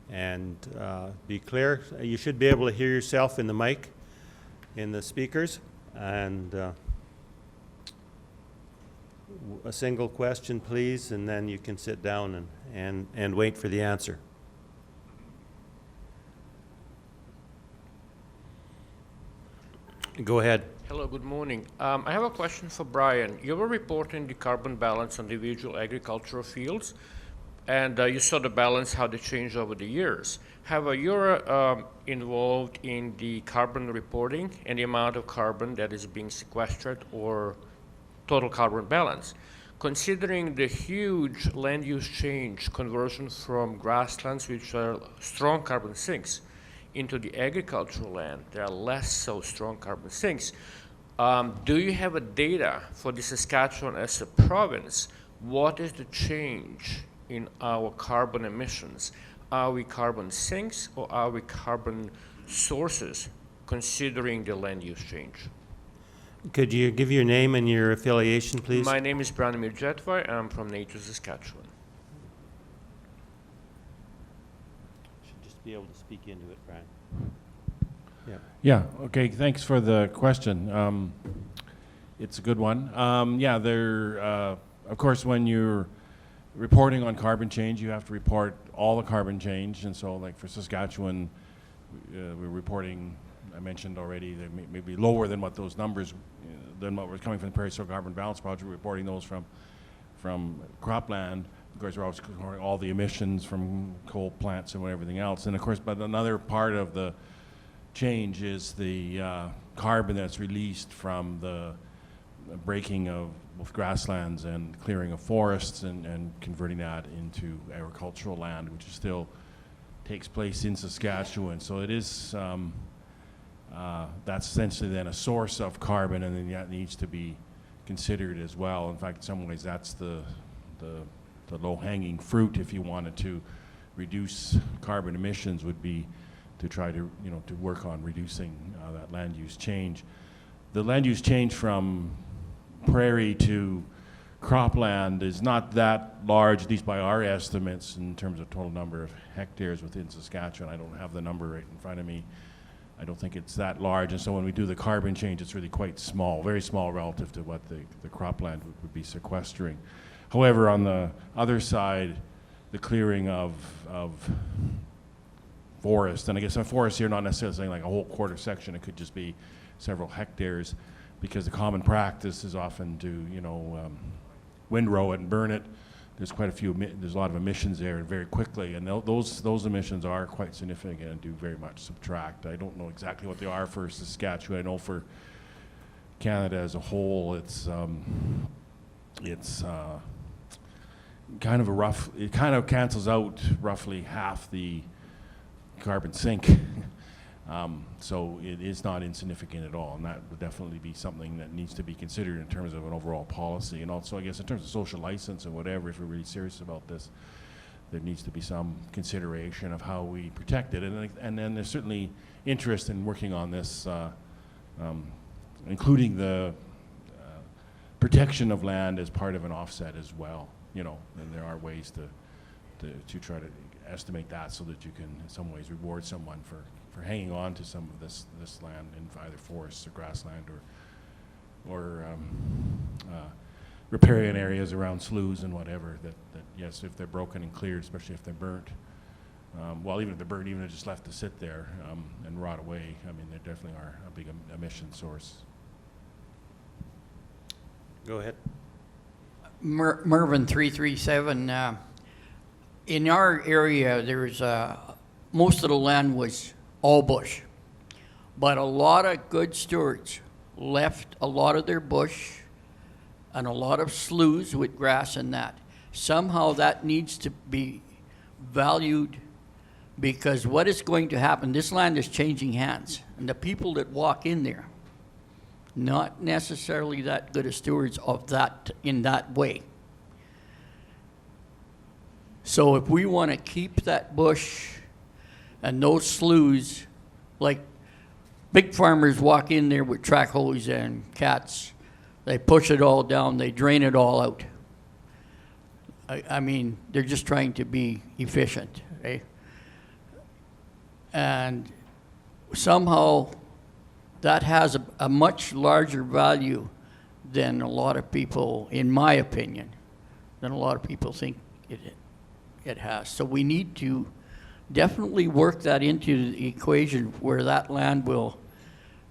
And be clear. You should be able to hear yourself in the mic, in the speakers. And a single question, please, and then you can sit down and wait for the answer. Go ahead. Hello, good morning. I have a question for Brian. You were reporting the carbon balance on individual agricultural fields, and you saw the balance, how they changed over the years. However, you're involved in the carbon reporting and the amount of carbon that is being sequestered or total carbon balance. Considering the huge land use change conversion from grasslands, which are strong carbon sinks, into the agricultural land, there are less so strong carbon sinks. Do you have a data for the Saskatchewan as a province? What is the change in our carbon emissions? Are we carbon sinks or are we carbon sources, considering the land use change? Could you give your name and your affiliation, please? My name is Branimir Jetvar. I'm from Nature, Saskatchewan. Should just be able to speak into it, Brian. Yeah, okay, thanks for the question. It's a good one. Of course, when you're reporting on carbon change, you have to report all the carbon change. And so, like for Saskatchewan, we're reporting, I mentioned already, they may be lower than what those numbers, than what was coming from the Prairie Soil Carbon Balance Project. We're reporting those from Cropland. Of course, we're always reporting all the emissions from coal plants and everything else. And of course, but another part of the change is the carbon that's released from the breaking of both grasslands and clearing of forests and converting that into agricultural land, which is still takes place in Saskatchewan. So it is, that's essentially then a source of carbon, and then that needs to be considered as well. In fact, in some ways, that's the low-hanging fruit if you wanted to reduce carbon emissions, would be to try to, to work on reducing that land use change. The land use change from prairie to cropland is not that large, at least by our estimates, in terms of total number of hectares within Saskatchewan. I don't have the number right in front of me. I don't think it's that large, and so when we do the carbon change, it's really quite small, very small relative to what the cropland would be sequestering. However, on the other side, the clearing of forest, and I guess a forest here, not necessarily saying like a whole quarter section, it could just be several hectares, because the common practice is often to, windrow it and burn it. There's quite a few, there's a lot of emissions there very quickly, and those emissions are quite significant and do very much subtract. I don't know exactly what they are for Saskatchewan. I know for Canada as a whole, it's kind of a rough, it kind of cancels out roughly half the carbon sink. So it is not insignificant at all, and that would definitely be something that needs to be considered in terms of an overall policy. And also, I guess, in terms of social license and whatever, if we're really serious about this, there needs to be some consideration of how we protect it. And then there's certainly interest in working on this, including the protection of land as part of an offset as well. And there are ways to try to estimate that so that you can, in some ways, reward someone for hanging on to some of this land in either forests or grassland or riparian areas around sloughs and whatever, that yes, if they're broken and cleared, especially if they're burnt, well, even if they're burnt, even if they're just left to sit there and rot away, I mean, they definitely are a big emission source. Go ahead. Mervyn 337. In our area, there's most of the land was all bush, but a lot of good stewards left a lot of their bush and a lot of sloughs with grass and that. Somehow that needs to be valued, because what is going to happen, this land is changing hands, and the people that walk in there, not necessarily that good a stewards of that in that way. So if we want to keep that bush and those sloughs, like big farmers walk in there with track hoes and cats, they push it all down, they drain it all out. I mean, they're just trying to be efficient, eh? And somehow that has a much larger value than a lot of people, in my opinion, than a lot of people think it has. So we need to definitely work that into the equation where that land will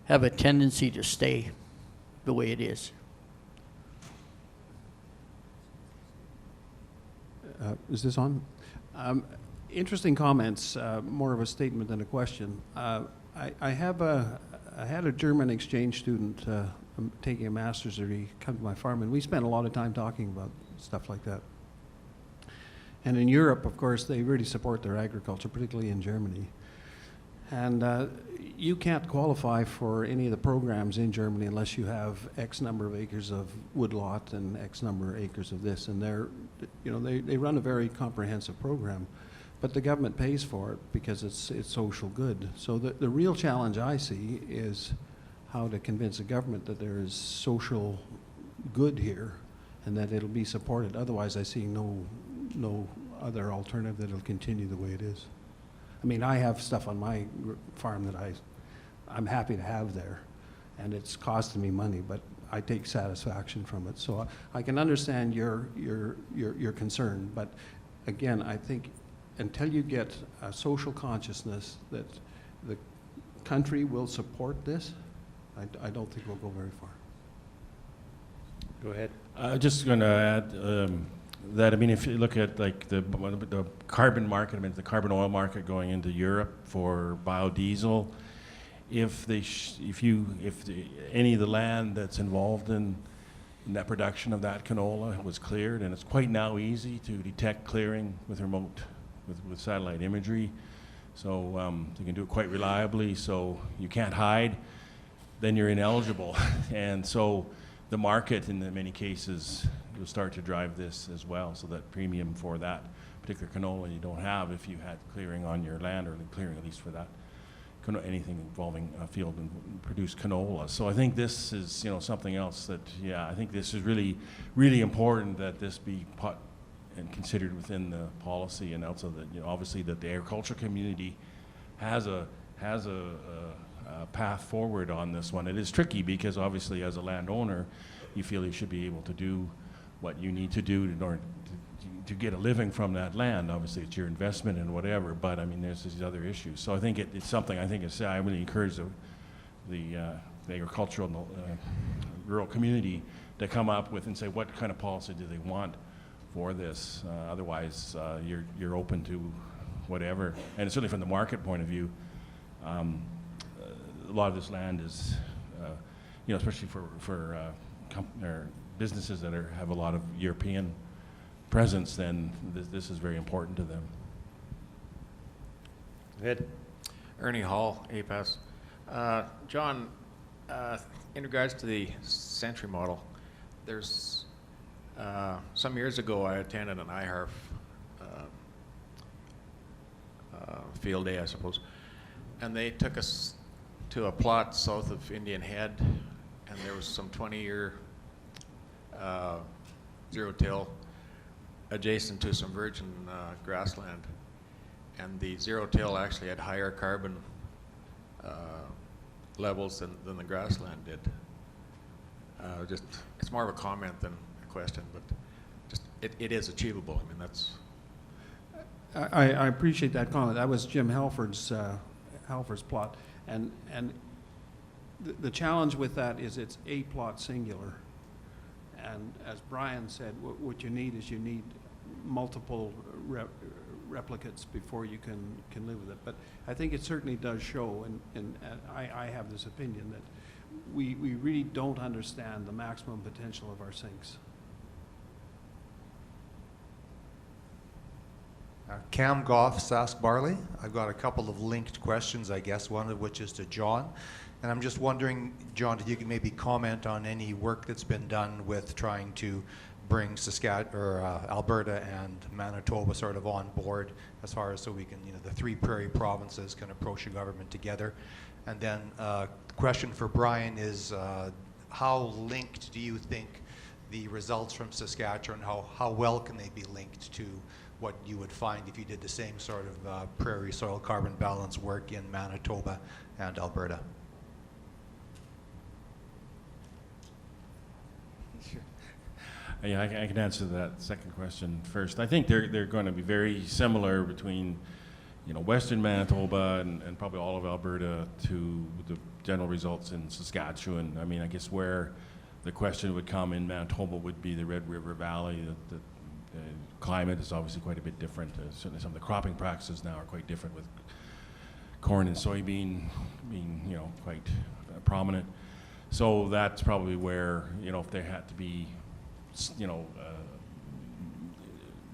have a tendency to stay the way it is. Is this on? Interesting comments, more of a statement than a question. I had a German exchange student taking a master's degree come to my farm, and we spent a lot of time talking about stuff like that. And in Europe, of course, they really support their agriculture, particularly in Germany. And you can't qualify for any of the programs in Germany unless you have X number of acres of woodlot and X number of acres of this. And they run a very comprehensive program, but the government pays for it because it's social good. So the real challenge I see is how to convince the government that there is social good here and that it'll be supported. Otherwise, I see no other alternative that it'll continue the way it is. I mean, I have stuff on my farm that I'm happy to have there, and it's costing me money, but I take satisfaction from it. So I can understand your concern, but again, I think until you get a social consciousness that the country will support this, I don't think we'll go very far. Go ahead. Just going to add that, I mean, if you look at like the carbon market, I mean, the carbon oil market going into Europe for biodiesel, if any of the land that's involved in that production of that canola was cleared, and it's quite now easy to detect clearing with remote, with satellite imagery, So you can do it quite reliably, so you can't hide, then you're ineligible. And so the market in many cases will start to drive this as well, so that premium for that particular canola you don't have if you had clearing on your land, or clearing at least for that, anything involving a field and produce canola. So I think this is, you know, something else that, yeah, I think this is really, really important that this be put and considered within the policy, and also that, you know, obviously that the agriculture community has a path forward on this one. It is tricky because obviously as a landowner, you feel you should be able to do what you need to do in order to get a living from that land. Obviously it's your investment and whatever, but I mean there's these other issues. So I think it's something I really encourage the agricultural and rural community to come up with and say what kind of policy do they want for this. Otherwise you're open to whatever. And certainly from the market point of view, a lot of this land is, you know, especially for businesses that have a lot of European presence, then this is very important to them. Go ahead. Ernie Hall, APAS. John, in regards to the century model, there's some years ago I attended an IHARF field day, I suppose, and they took us to a plot south of Indian Head, and there was some 20-year zero-till adjacent to some virgin grassland, and the zero-till actually had higher carbon levels than the grassland did. Just, it's more of a comment than a question, but just it is achievable. I mean, that's. I appreciate that comment. That was Jim Halford's plot, and the challenge with that is it's a plot singular, and as Brian said, what you need is you need multiple replicates before you can live with it. But I think it certainly does show, and I have this opinion that we really don't understand the maximum potential of our sinks. Cam Goff, Sask Barley. I've got a couple of linked questions, I guess, one of which is to John. And I'm just wondering, John, if you can maybe comment on any work that's been done with trying to bring Alberta and Manitoba sort of on board, as far as so we can, you know, the three prairie provinces can approach a government together. And then the question for Brian is, how linked do you think the results from Saskatchewan, how well can they be linked to what you would find if you did the same sort of prairie soil carbon balance work in Manitoba and Alberta? Yeah, I can answer that second question first. I think they're going to be very similar between, you know, Western Manitoba and probably all of Alberta to the general results in Saskatchewan. I mean, I guess where the question would come in Manitoba would be the Red River Valley. The climate is obviously quite a bit different. Certainly some of the cropping practices now are quite different, with corn and soybean being, you know, quite prominent. So that's probably where, you know, if there had to be, you know,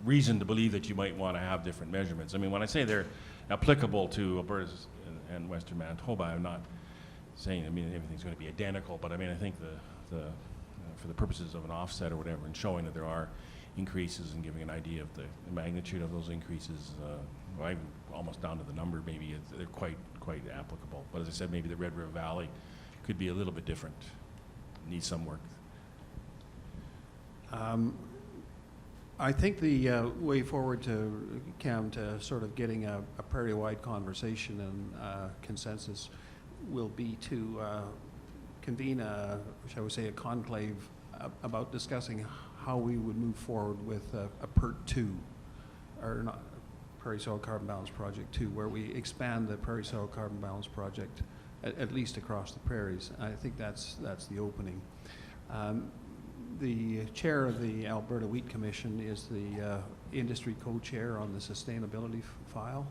reason to believe that you might want to have different measurements. I mean, when I say they're applicable to Alberta and Western Manitoba, I'm not saying, I mean, everything's going to be identical, but I mean, I think for the purposes of an offset or whatever, and showing that there are increases and giving an idea of the magnitude of those increases, or even almost down to the number, maybe they're quite applicable. But as I said, maybe the Red River Valley could be a little bit different, needs some work. I think the way forward to Cam to sort of getting a prairie-wide conversation and consensus will be to convene a, shall we say, a conclave about discussing how we would move forward with a PERT 2, or not, Prairie Soil Carbon Balance Project 2, where we expand the Prairie Soil Carbon Balance Project at least across the prairies. I think that's the opening. The chair of the Alberta Wheat Commission is the industry co-chair on the sustainability file.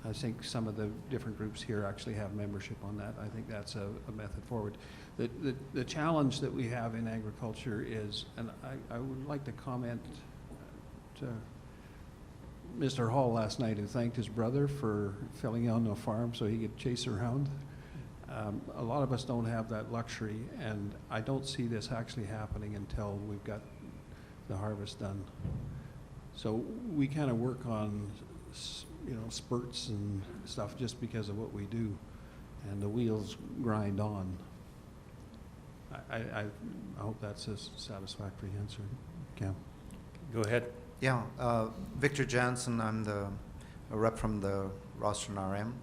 I think some of the different groups here actually have membership on that. I think that's a method forward. The challenge that we have in agriculture is, and I would like to comment Mr. Hall last night and thanked his brother for filling in on the farm so he could chase around. A lot of us don't have that luxury, and I don't see this actually happening until we've got the harvest done. So we kind of work on, spurts and stuff just because of what we do, and the wheels grind on. I hope that's a satisfactory answer, Cam. Go ahead. Yeah, Victor Jansen, I'm a rep from the Rostron RM.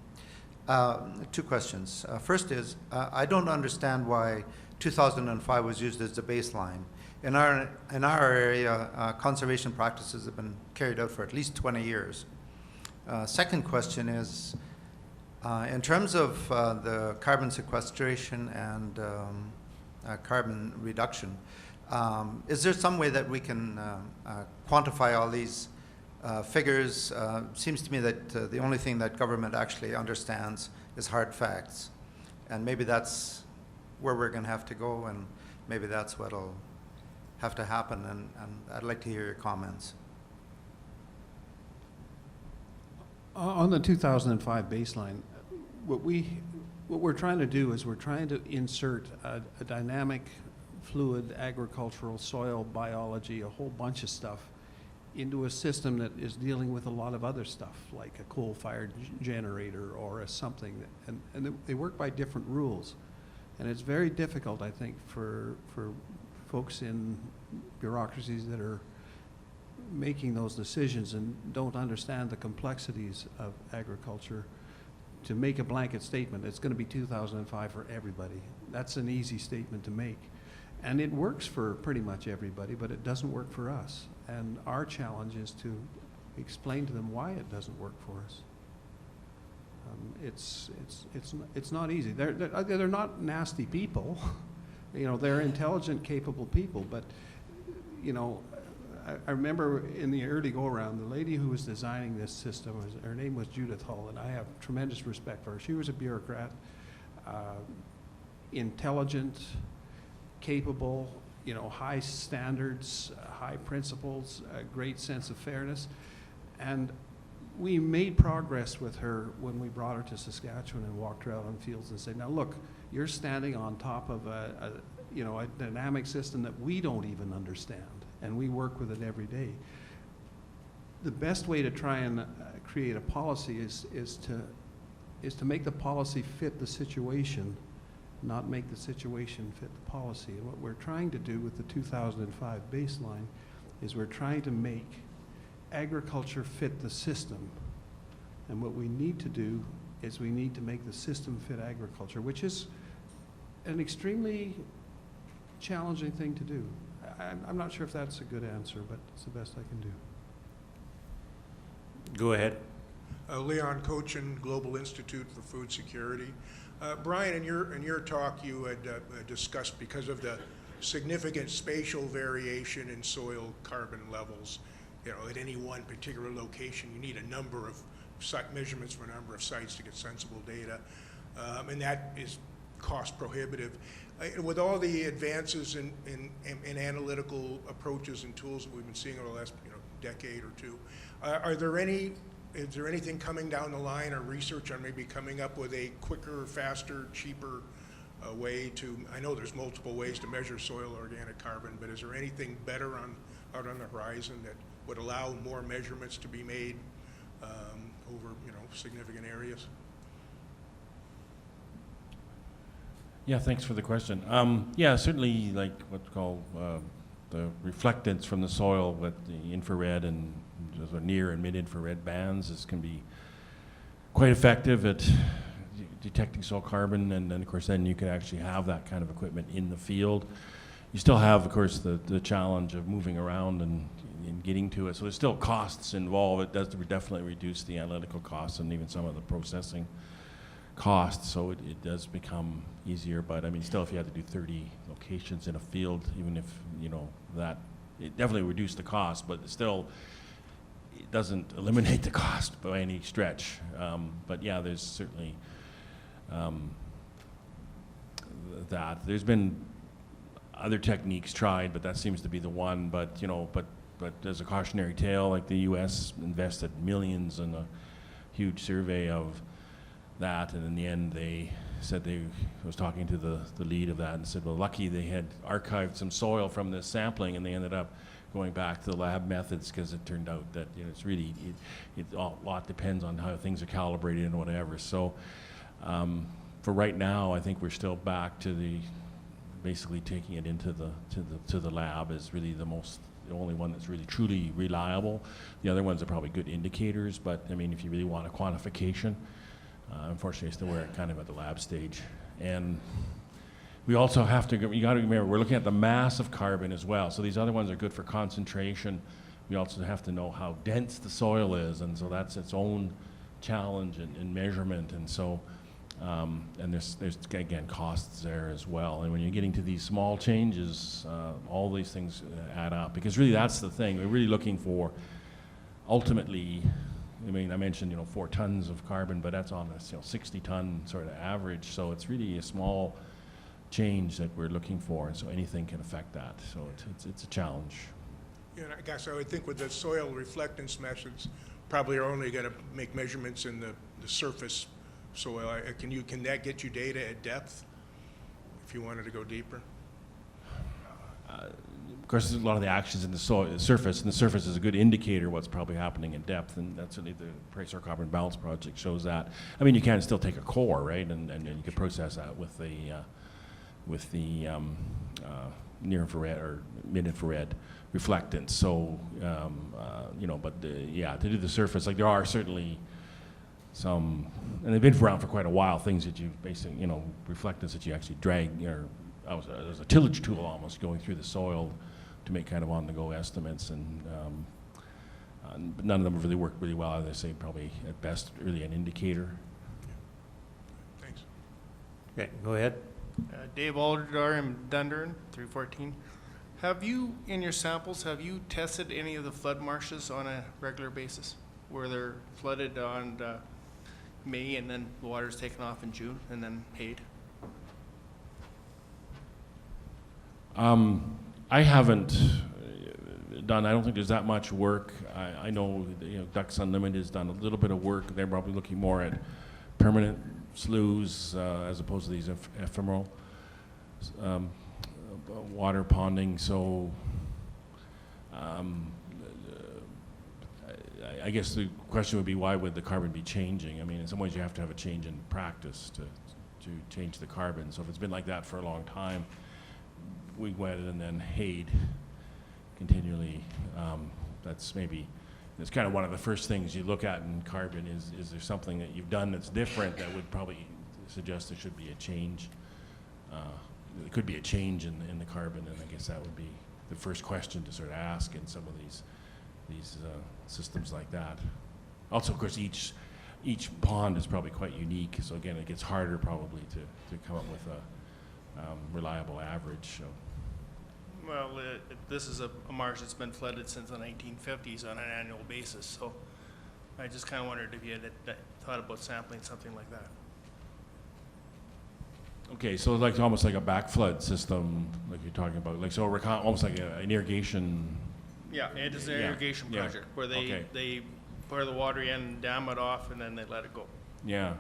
Two questions. First is, I don't understand why 2005 was used as the baseline. In our area, conservation practices have been carried out for at least 20 years. Second question is, in terms of the carbon sequestration and carbon reduction, is there some way that we can quantify all these figures? Seems to me that the only thing that government actually understands is hard facts. And maybe that's where we're going to have to go, and maybe that's what'll have to happen. And I'd like to hear your comments. On the 2005 baseline, what we're trying to do is we're trying to insert a dynamic, fluid, agricultural, soil biology, a whole bunch of stuff into a system that is dealing with a lot of other stuff, like a coal-fired generator or a something. And they work by different rules. And it's very difficult, I think, for folks in bureaucracies that are making those decisions and don't understand the complexities of agriculture to make a blanket statement. It's going to be 2005 for everybody. That's an easy statement to make. And it works for pretty much everybody, but it doesn't work for us. And our challenge is to explain to them why it doesn't work for us. It's not easy. They're not nasty people. They're intelligent, capable people. But I remember in the early go-around, the lady who was designing this system, her name was Judith Hull, and I have tremendous respect for her. She was a bureaucrat, intelligent, capable, high standards, high principles, a great sense of fairness. And we made progress with her when we brought her to Saskatchewan and walked her out on fields and said, now look, you're standing on top of a dynamic system that we don't even understand, and we work with it every day. The best way to try and create a policy is to make the policy fit the situation, not make the situation fit the policy. And what we're trying to do with the 2005 baseline is we're trying to make agriculture fit the system. And what we need to do is we need to make the system fit agriculture, which is an extremely challenging thing to do. I'm not sure if that's a good answer, but it's the best I can do. Go ahead. Leon Cochin, Global Institute for Food Security. Brian, in your talk, you had discussed, because of the significant spatial variation in soil carbon levels, at any one particular location, you need a number of site measurements for a number of sites to get sensible data, and that is cost prohibitive. With all the advances in analytical approaches and tools that we've been seeing over the last decade or two, is there anything coming down the line, or research on maybe coming up with a quicker, faster, cheaper way to, I know there's multiple ways to measure soil organic carbon, but is there anything better out on the horizon that would allow more measurements to be made over significant areas? Yeah, thanks for the question. Yeah, certainly, like what's called the reflectance from the soil with the infrared and near and mid-infrared bands can be quite effective at detecting soil carbon, and then of course then you can actually have that kind of equipment in the field. You still have, of course, the challenge of moving around and getting to it, so there's still costs involved. It does definitely reduce the analytical costs and even some of the processing costs, so it does become easier. But I mean, still, if you had to do 30 locations in a field, even if that, it definitely reduced the cost, but still it doesn't eliminate the cost by any stretch. But yeah, there's certainly that. There's been other techniques tried, but that seems to be the one. But but as a cautionary tale, like the U.S. invested millions in a huge survey of that, and in the end they said I was talking to the lead of that and said, well, lucky they had archived some soil from this sampling, and they ended up going back to the lab methods, because it turned out that it's really, a lot depends on how things are calibrated and whatever. So for right now, I think we're still back to basically taking it into the lab is really the only one that's really truly reliable. The other ones are probably good indicators, but I mean, if you really want a quantification, unfortunately, still we're kind of at the lab stage. And we also have to, you got to remember, we're looking at the mass of carbon as well. So these other ones are good for concentration. We also have to know how dense the soil is, and so that's its own challenge in measurement. And so, and there's again costs there as well. And when you're getting to these small changes, all these things add up, because really that's the thing. We're really looking for, ultimately, I mean, I mentioned 4 tons of carbon, but that's on a 60-ton sort of average. So it's really a small change that we're looking for, and so anything can affect that. So it's a challenge. Yeah, and I guess I would think with the soil reflectance methods, probably are only going to make measurements in the surface soil. Can that get you data at depth if you wanted to go deeper? Of course, there's a lot of the actions in the surface, and the surface is a good indicator of what's probably happening in depth, and that's really the Prairie Carbon Balance Project shows that. I mean, you can still take a core, right, and you can process that with the near-infrared or mid-infrared reflectance. So, but yeah, to do the surface, like there are certainly some, and they've been around for quite a while, things that you basically, reflectance that you actually drag, or there's a tillage tool almost going through the soil to make kind of on-the-go estimates, and but none of them have really worked really well. As I say, probably at best really an indicator. Thanks. Okay, go ahead. Dave Alderdar, I'm Dundurn, 314. Have you, in your samples, have you tested any of the flood marshes on a regular basis, where they're flooded on May and then the water's taken off in June and then paid? I haven't done, I don't think there's that much work. I know, Ducks Unlimited has done a little bit of work. They're probably looking more at permanent sloughs as opposed to these ephemeral water ponding. So I guess the question would be, why would the carbon be changing? I mean, in some ways you have to have a change in practice to change the carbon. So if it's been like that for a long time, we went and then hayed continually. That's kind of one of the first things you look at in carbon is there something that you've done that's different that would probably suggest there should be a change. There could be a change in the carbon, and I guess that would be the first question to sort of ask in some of these systems like that. Also, of course, each pond is probably quite unique, so again, it gets harder probably to come up with a reliable average. So. Well, this is a marsh that's been flooded since the 1950s on an annual basis, so I just kind of wondered if you had thought about sampling something like that. Okay, so like almost like a backflood system, like you're talking about, like so almost like an irrigation. Yeah, it is an irrigation project where they pour the water in, dam it off, and then they let it go. Yeah.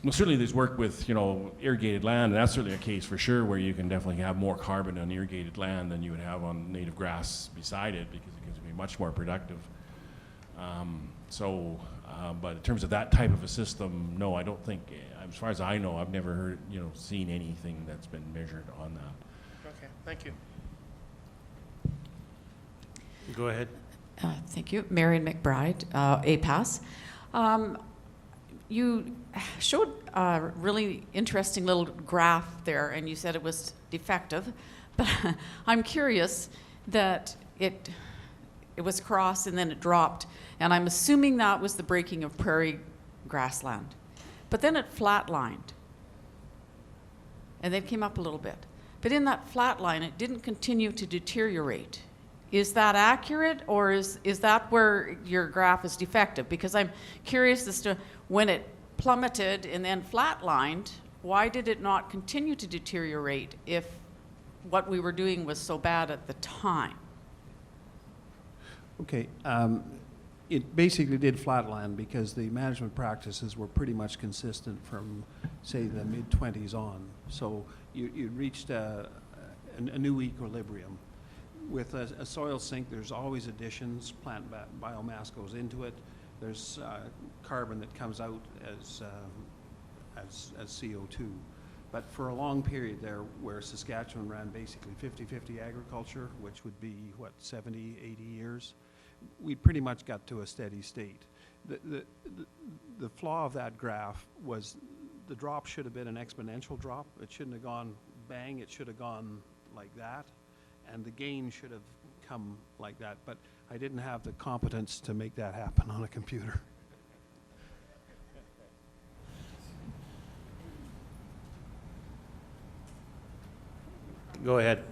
Well, certainly there's work with, irrigated land, and that's certainly a case for sure where you can definitely have more carbon on irrigated land than you would have on native grass beside it, because it can be much more productive. But in terms of that type of a system, no, I don't think, as far as I know, I've never heard, seen anything that's been measured on that. Okay, thank you. Go ahead. Thank you. Marion McBride, APAS. You showed a really interesting little graph there, and you said it was defective, but I'm curious that it was crossed and then it dropped, and I'm assuming that was the breaking of prairie grassland. But then it flatlined, and then came up a little bit. But in that flat line, it didn't continue to deteriorate. Is that accurate, or is that where your graph is defective? Because I'm curious as to when it plummeted and then flatlined, why did it not continue to deteriorate if what we were doing was so bad at the time? Okay, it basically did flatland because the management practices were pretty much consistent from, say, the mid-20s on. So you reached a new equilibrium. With a soil sink, there's always additions. Plant biomass goes into it. There's carbon that comes out as CO2. But for a long period there, where Saskatchewan ran basically 50-50 agriculture, which would be, what, 70, 80 years, we pretty much got to a steady state. The flaw of that graph was the drop should have been an exponential drop. It shouldn't have gone bang. It should have gone like that. And the gain should have come like that. But I didn't have the competence to make that happen on a computer. Go ahead.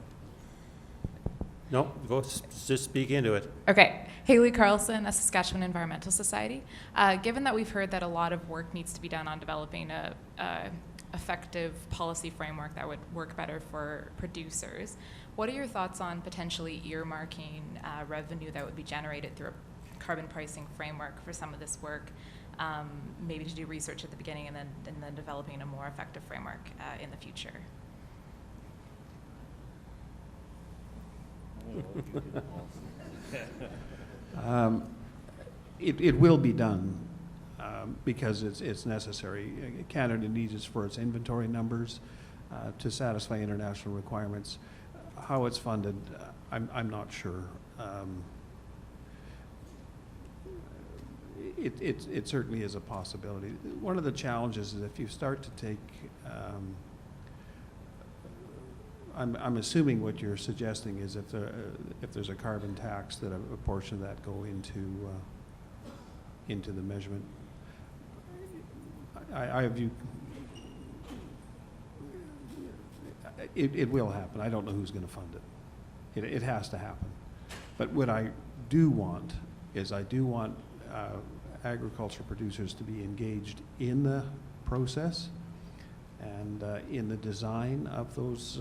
No, just speak into it. Okay. Haley Carlson, a Saskatchewan Environmental Society. Given that we've heard that a lot of work needs to be done on developing a effective policy framework that would work better for producers, what are your thoughts on potentially earmarking revenue that would be generated through a carbon pricing framework for some of this work, maybe to do research at the beginning and then developing a more effective framework in the future? It will be done because it's necessary. Canada needs it for its inventory numbers to satisfy international requirements. How it's funded, I'm not sure. It certainly is a possibility. One of the challenges is if you start to take I'm assuming what you're suggesting is if there's a carbon tax, that a portion of that go into the measurement. I view it will happen. I don't know who's going to fund it. It has to happen. But what I do want is agriculture producers to be engaged in the process and in the design of those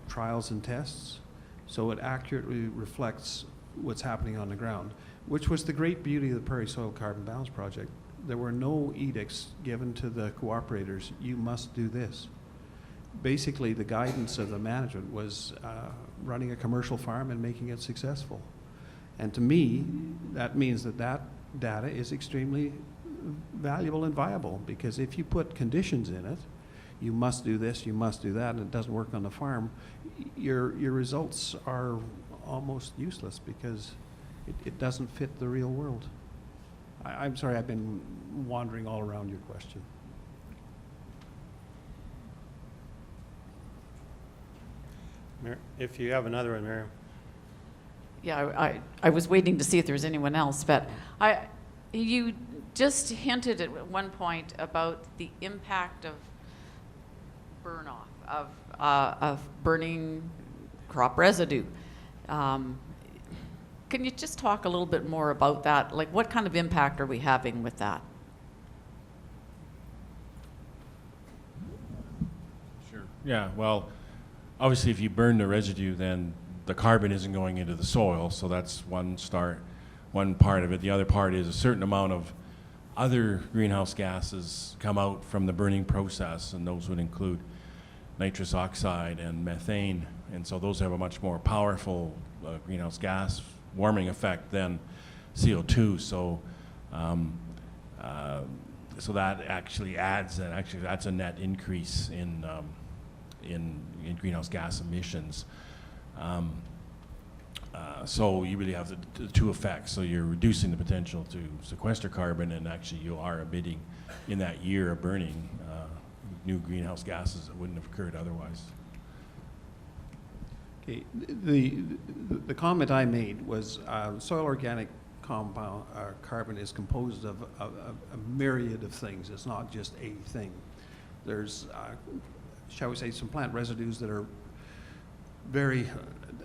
trials and tests, so it accurately reflects what's happening on the ground, which was the great beauty of the Prairie Soil Carbon Balance Project. There were no edicts given to the cooperators, you must do this. Basically, the guidance of the management was running a commercial farm and making it successful. And to me, that means that data is extremely valuable and viable, because if you put conditions in it, you must do this, you must do that, and it doesn't work on the farm, your results are almost useless because it doesn't fit the real world. I'm sorry, I've been wandering all around your question. If you have another one, Miriam. Yeah, I was waiting to see if there was anyone else, but you just hinted at one point about the impact of burn-off, of burning crop residue. Can you just talk a little bit more about that? Like, what kind of impact are we having with that? Sure. Yeah, well, obviously if you burn the residue, then the carbon isn't going into the soil, so that's one part of it. The other part is a certain amount of other greenhouse gases come out from the burning process, and those would include nitrous oxide and methane, and so those have a much more powerful greenhouse gas warming effect than CO2. So, so that actually adds, and actually that's a net increase in greenhouse gas emissions. So you really have the two effects. So you're reducing the potential to sequester carbon, and actually you are emitting in that year of burning new greenhouse gases that wouldn't have occurred otherwise. Okay, the comment I made was soil organic compound carbon is composed of a myriad of things. It's not just a thing. There's, shall we say, some plant residues that are very,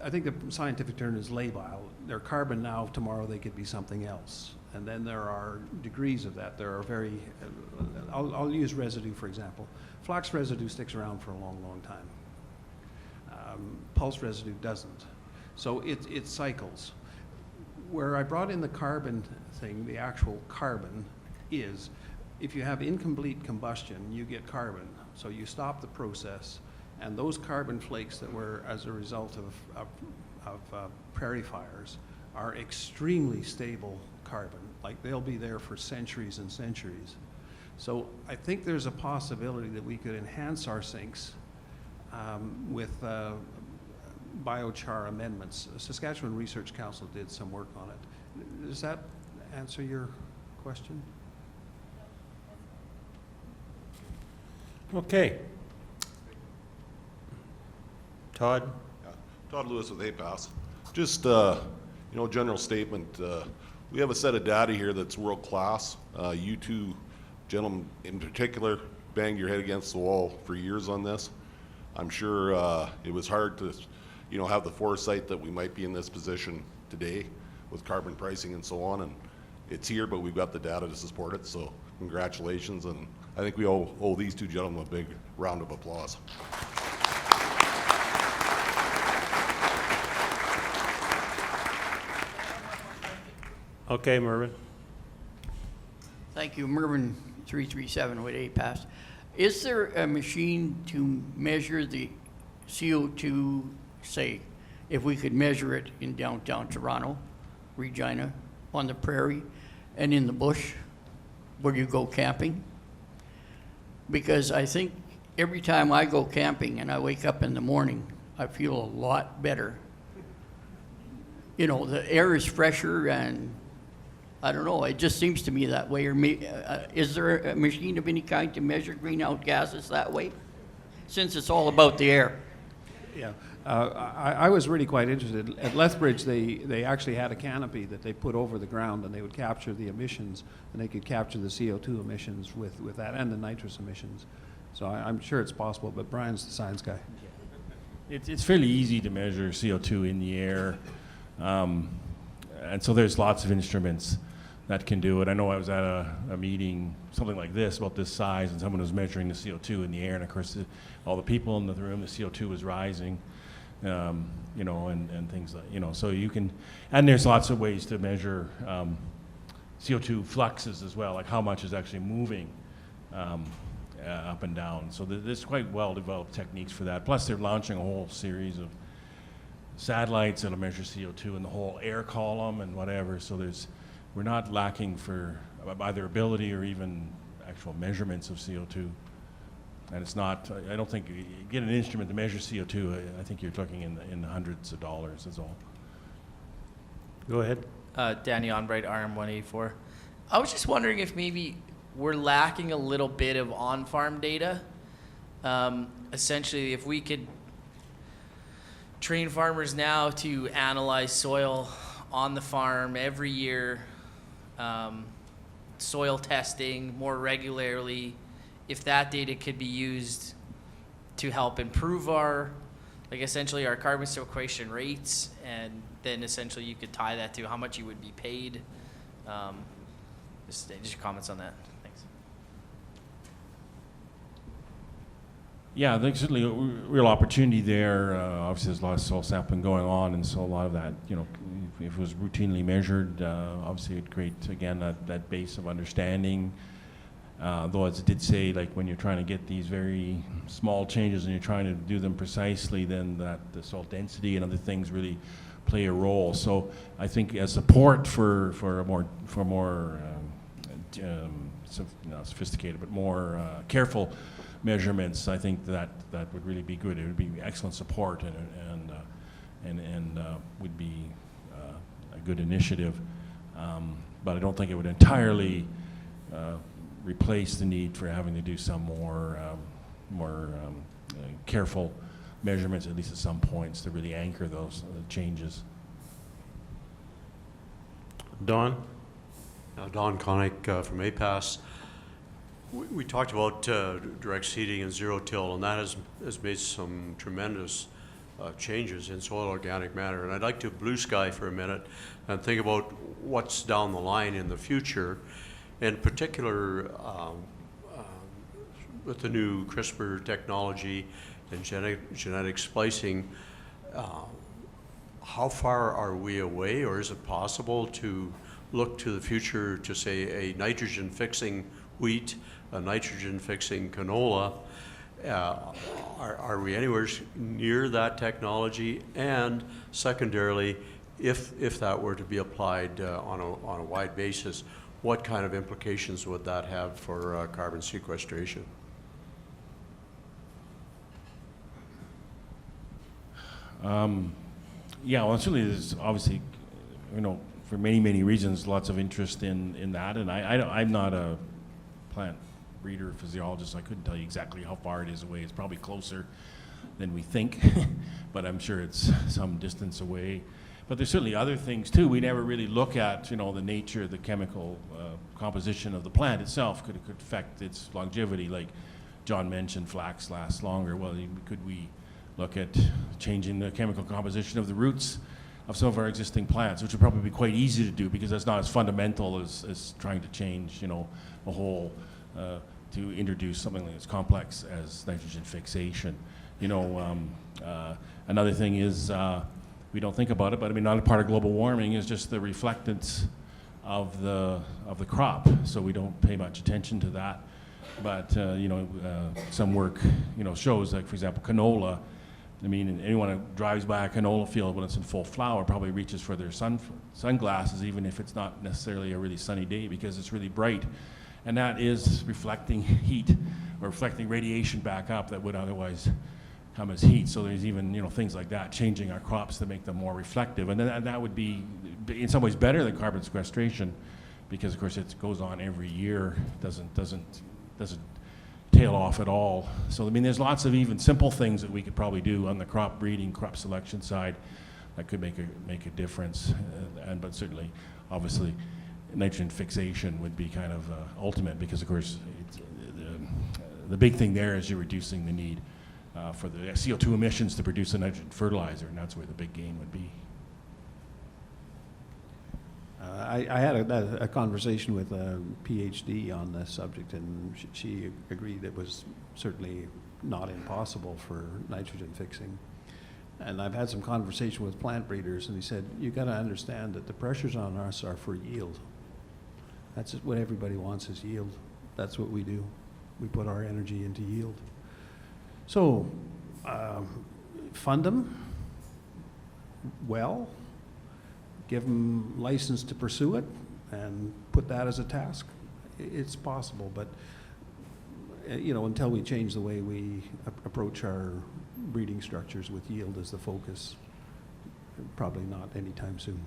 I think the scientific term is labile. They're carbon now, tomorrow they could be something else. And then there are degrees of that. There are very, I'll use residue for example. Flax residue sticks around for a long, long time. Pulse residue doesn't. So it cycles. Where I brought in the carbon thing, the actual carbon, is if you have incomplete combustion, you get carbon. So you stop the process, and those carbon flakes that were as a result of prairie fires are extremely stable carbon. Like, they'll be there for centuries and centuries. So I think there's a possibility that we could enhance our sinks with biochar amendments. Saskatchewan Research Council did some work on it. Does that answer your question? Okay. Todd? Todd Lewis with APAS. Just, general statement. We have a set of data here that's world class. You two gentlemen in particular banged your head against the wall for years on this. I'm sure it was hard to, have the foresight that we might be in this position today with carbon pricing and so on. And it's here, but we've got the data to support it. So congratulations. And I think we owe these two gentlemen a big round of applause. Okay, Mervyn. Thank you, Mervyn 337 with APAS. Is there a machine to measure the CO2, say, if we could measure it in downtown Toronto, Regina, on the prairie, and in the bush where you go camping? Because I think every time I go camping and I wake up in the morning, I feel a lot better. The air is fresher, and I don't know, it just seems to me that way. Or is there a machine of any kind to measure greenhouse gases that way? Since it's all about the air. Yeah, I was really quite interested. At Lethbridge, they actually had a canopy that they put over the ground, and they would capture the emissions, and they could capture the CO2 emissions with that, and the nitrous emissions. So I'm sure it's possible, but Brian's the science guy. It's fairly easy to measure CO2 in the air. And so there's lots of instruments that can do it. I know I was at a meeting, something like this, about this size, and someone was measuring the CO2 in the air, and of course, all the people in the room, the CO2 was rising, and things like, so you can, and there's lots of ways to measure CO2 fluxes as well, like how much is actually moving up and down. So there's quite well-developed techniques for that. Plus, they're launching a whole series of satellites that'll measure CO2 in the whole air column and whatever. So we're not lacking for either ability or even actual measurements of CO2. And it's not, I don't think, you get an instrument to measure CO2, I think you're looking in the hundreds of dollars, that's all. Go ahead. Danny Onbright, RM184. I was just wondering if maybe we're lacking a little bit of on-farm data. Essentially, if we could train farmers now to analyze soil on the farm every year, soil testing more regularly, if that data could be used to help improve our carbon sequestration rates, and then essentially you could tie that to how much you would be paid. Just your comments on that. Thanks. Yeah, there's certainly a real opportunity there. Obviously, there's a lot of soil sampling going on, and so a lot of that, if it was routinely measured, obviously it'd create, again, that base of understanding. Though, as it did say, like when you're trying to get these very small changes and you're trying to do them precisely, then the soil density and other things really play a role. So I think as support for more sophisticated but more careful measurements, I think that would really be good. It would be excellent support and would be a good initiative. But I don't think it would entirely replace the need for having to do some more careful measurements, at least at some points, to really anchor those changes. Don? Don Connick from APAS. We talked about direct seeding and zero-till, and that has made some tremendous changes in soil organic matter. And I'd like to blue sky for a minute and think about what's down the line in the future. In particular, with the new CRISPR technology and genetic splicing, how far are we away, or is it possible to look to the future to say a nitrogen-fixing wheat, a nitrogen-fixing canola? Are we anywhere near that technology? And secondarily, if that were to be applied on a wide basis, what kind of implications would that have for carbon sequestration? Yeah, well, certainly there's obviously, for many reasons, lots of interest in that. And I'm not a plant breeder or physiologist. I couldn't tell you exactly how far it is away. It's probably closer than we think, but I'm sure it's some distance away. But there's certainly other things too. We never really look at, the nature, the chemical composition of the plant itself could affect its longevity. Like John mentioned, flax lasts longer. Well, could we look at changing the chemical composition of the roots of some of our existing plants, which would probably be quite easy to do because that's not as fundamental as trying to change, a whole, to introduce something that's complex as nitrogen fixation. Another thing is, we don't think about it, but another part of global warming is just the reflectance of the crop. So we don't pay much attention to that. But some work shows, like for example, canola. Anyone who drives by a canola field when it's in full flower probably reaches for their sunglasses, even if it's not necessarily a really sunny day, because it's really bright, and that is reflecting heat or reflecting radiation back up that would otherwise come as heat. So there's even things like that, changing our crops to make them more reflective, and then that would be in some ways better than carbon sequestration, because of course it goes on every year, doesn't tail off at all. So there's lots of even simple things that we could probably do on the crop breeding, crop selection side that could make a difference. But certainly, obviously, nitrogen fixation would be kind of ultimate, because of course the big thing there is you're reducing the need for the CO2 emissions to produce a nitrogen fertilizer, and that's where the big gain would be. I had a conversation with a PhD on this subject, and she agreed it was certainly not impossible for nitrogen fixing. And I've had some conversation with plant breeders, and he said, you got to understand that the pressures on us are for yield. That's what everybody wants, is yield. That's what we do. We put our energy into yield. So, fund them well, give them license to pursue it, and put that as a task. It's possible, but until we change the way we approach our breeding structures with yield as the focus, probably not anytime soon.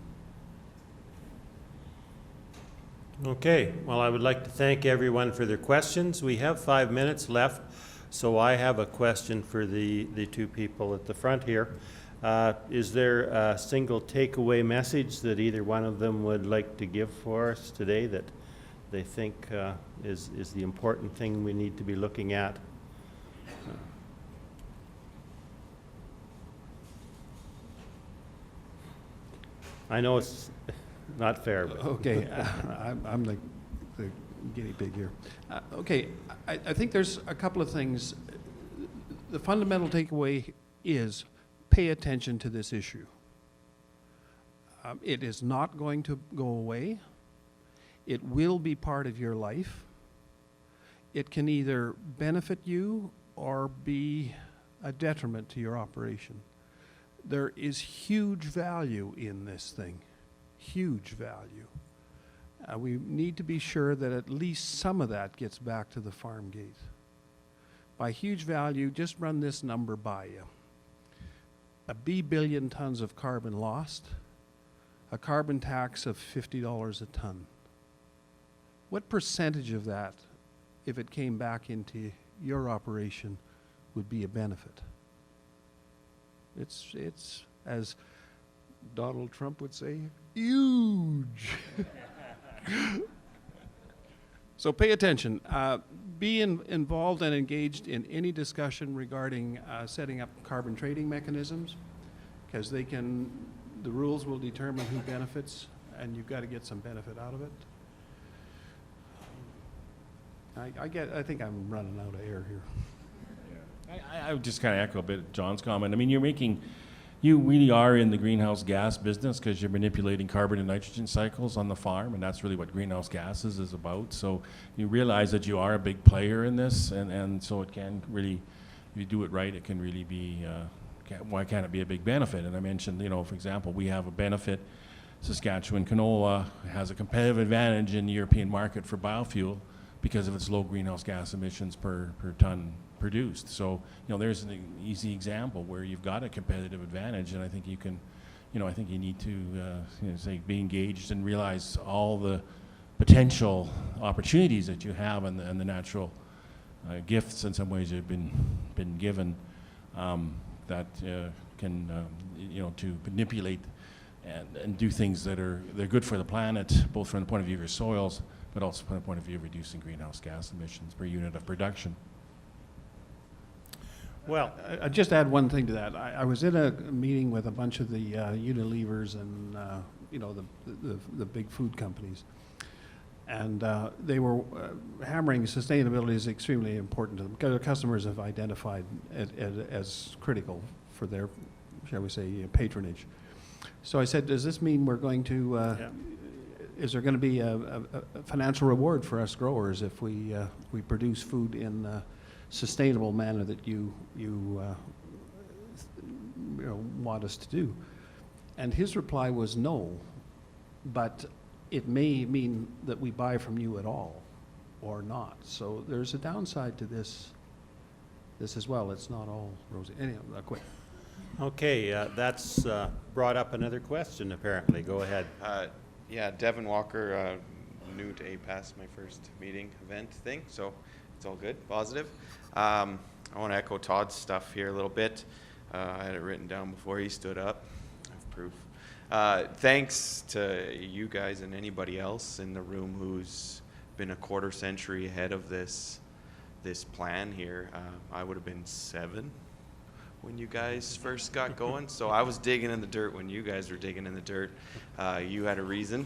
Okay, well, I would like to thank everyone for their questions. We have 5 minutes left, so I have a question for the two people at the front here. Is there a single takeaway message that either one of them would like to give for us today that they think is the important thing we need to be looking at? I know it's not fair, but Okay, I'm the guinea pig here. Okay, I think there's a couple of things. The fundamental takeaway is pay attention to this issue. It is not going to go away. It will be part of your life. It can either benefit you or be a detriment to your operation. There is huge value in this thing, huge value. We need to be sure that at least some of that gets back to the farm gate. By huge value, just run this number by you. A billion tons of carbon lost, a carbon tax of $50 a ton. What percentage of that, if it came back into your operation, would be a benefit? It's as Donald Trump would say, huge. So pay attention. Be involved and engaged in any discussion regarding setting up carbon trading mechanisms, because the rules will determine who benefits, and you've got to get some benefit out of it. I think I'm running out of air here. I would just kind of echo a bit John's comment. I mean, you're making you really are in the greenhouse gas business because you're manipulating carbon and nitrogen cycles on the farm, and that's really what greenhouse gases is about. So you realize that you are a big player in this, and so it can really, if you do it right, it can really be, why can't it be a big benefit? And I mentioned, for example, we have a benefit. Saskatchewan canola has a competitive advantage in the European market for biofuel because of its low greenhouse gas emissions per ton produced. So, there's an easy example where you've got a competitive advantage, and I think you can, I think you need to, be engaged and realize all the potential opportunities that you have and the natural gifts in some ways you've been given that can, to manipulate and do things they're good for the planet, both from the point of view of your soils, but also from the point of view of reducing greenhouse gas emissions per unit of production. Well, I'll just add one thing to that. I was in a meeting with a bunch of the Unilevers and, the big food companies. And they were hammering sustainability is extremely important to them because their customers have identified it as critical for their, shall we say, patronage. So I said, does this mean we're going to, is there going to be a financial reward for us growers if we produce food in a sustainable manner that you want us to do? And his reply was no, but it may mean that we buy from you at all or not. So there's a downside to this as well. It's not all rosy. Anyhow, quick. okay, that's brought up another question apparently. Go ahead. Yeah, Devin Walker, new to APAS, my first meeting event thing, so it's all good, positive. I want to echo Todd's stuff here a little bit. I had it written down before he stood up. I have proof. Thanks to you guys and anybody else in the room who's been a quarter century ahead of this plan here. I would have been 7 when you guys first got going, so I was digging in the dirt when you guys were digging in the dirt. You had a reason.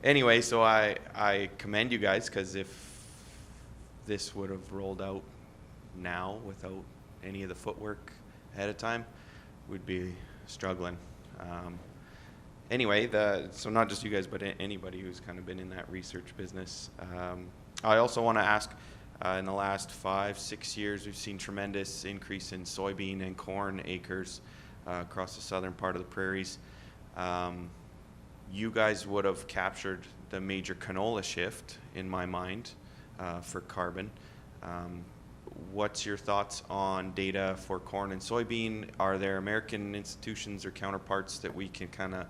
Anyway, so I commend you guys, because if this would have rolled out now without any of the footwork ahead of time, we'd be struggling. Anyway, so not just you guys, but anybody who's kind of been in that research business. I also want to ask, in the last 5-6 years, we've seen tremendous increase in soybean and corn acres across the southern part of the prairies. You guys would have captured the major canola shift, in my mind, for carbon. What's your thoughts on data for corn and soybean? Are there American institutions or counterparts that we can kind of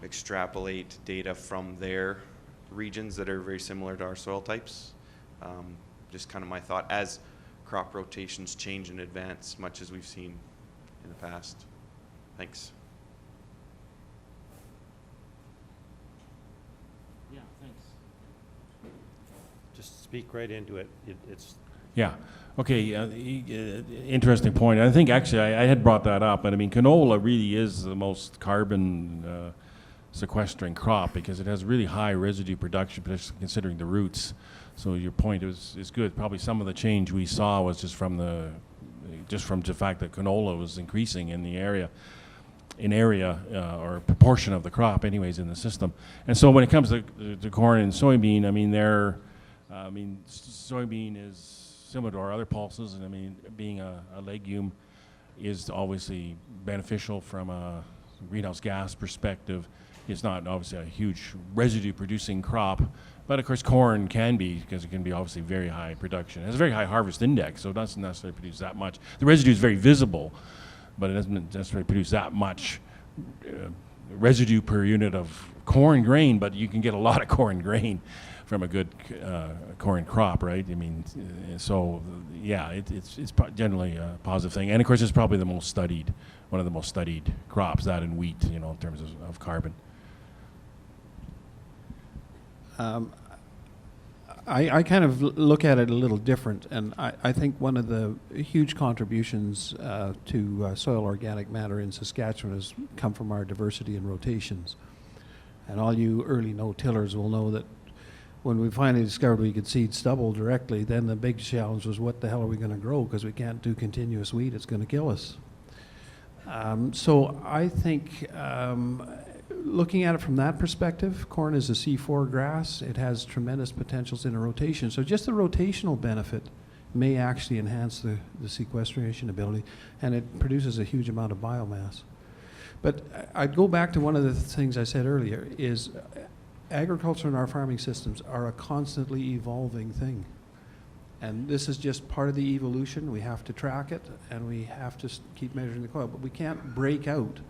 extrapolate data from their regions that are very similar to our soil types? Just kind of my thought as crop rotations change and advance, much as we've seen in the past. Thanks. Yeah, thanks. Just speak right into it. It's Yeah. Okay. Interesting point. I think actually I had brought that up, but I mean canola really is the most carbon sequestering crop because it has really high residue production, particularly considering the roots. So your point is good. Probably some of the change we saw was just from the fact that canola was increasing in the area. Or proportion of the crop, anyways, in the system. And so when it comes to corn and soybean, I mean soybean is similar to our other pulses, and I mean, being a legume is obviously beneficial from a greenhouse gas perspective. It's not obviously a huge residue-producing crop, but of course corn can be, because it can be obviously very high production. It has a very high harvest index, so it doesn't necessarily produce that much. The residue is very visible, but it doesn't necessarily produce that much residue per unit of corn grain, but you can get a lot of corn grain from a good corn crop, right? I mean, so yeah, it's generally a positive thing. And of course, it's probably one of the most studied crops, that and wheat, in terms of carbon. I kind of look at it a little different, and I think one of the huge contributions to soil organic matter in Saskatchewan has come from our diversity and rotations. And all you early no-tillers will know that when we finally discovered we could seed stubble directly, then the big challenge was what the hell are we going to grow, because we can't do continuous wheat, it's going to kill us. So I think looking at it from that perspective, corn is a C4 grass. It has tremendous potentials in a rotation. So just the rotational benefit may actually enhance the sequestration ability, and it produces a huge amount of biomass. But I'd go back to one of the things I said earlier, is agriculture and our farming systems are a constantly evolving thing. And this is just part of the evolution. We have to track it, and we have to keep measuring the coil. But we can't break out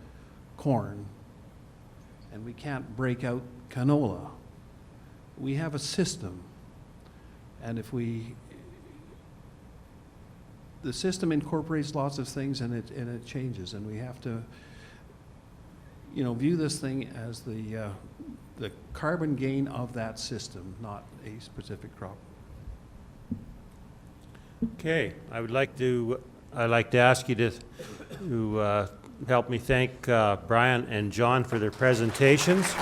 corn, and we can't break out canola. We have a system, and if the system incorporates lots of things, and it changes, and we have to, view this thing as the carbon gain of that system, not a specific crop. Okay, I'd like to ask you to help me thank Brian and John for their presentations.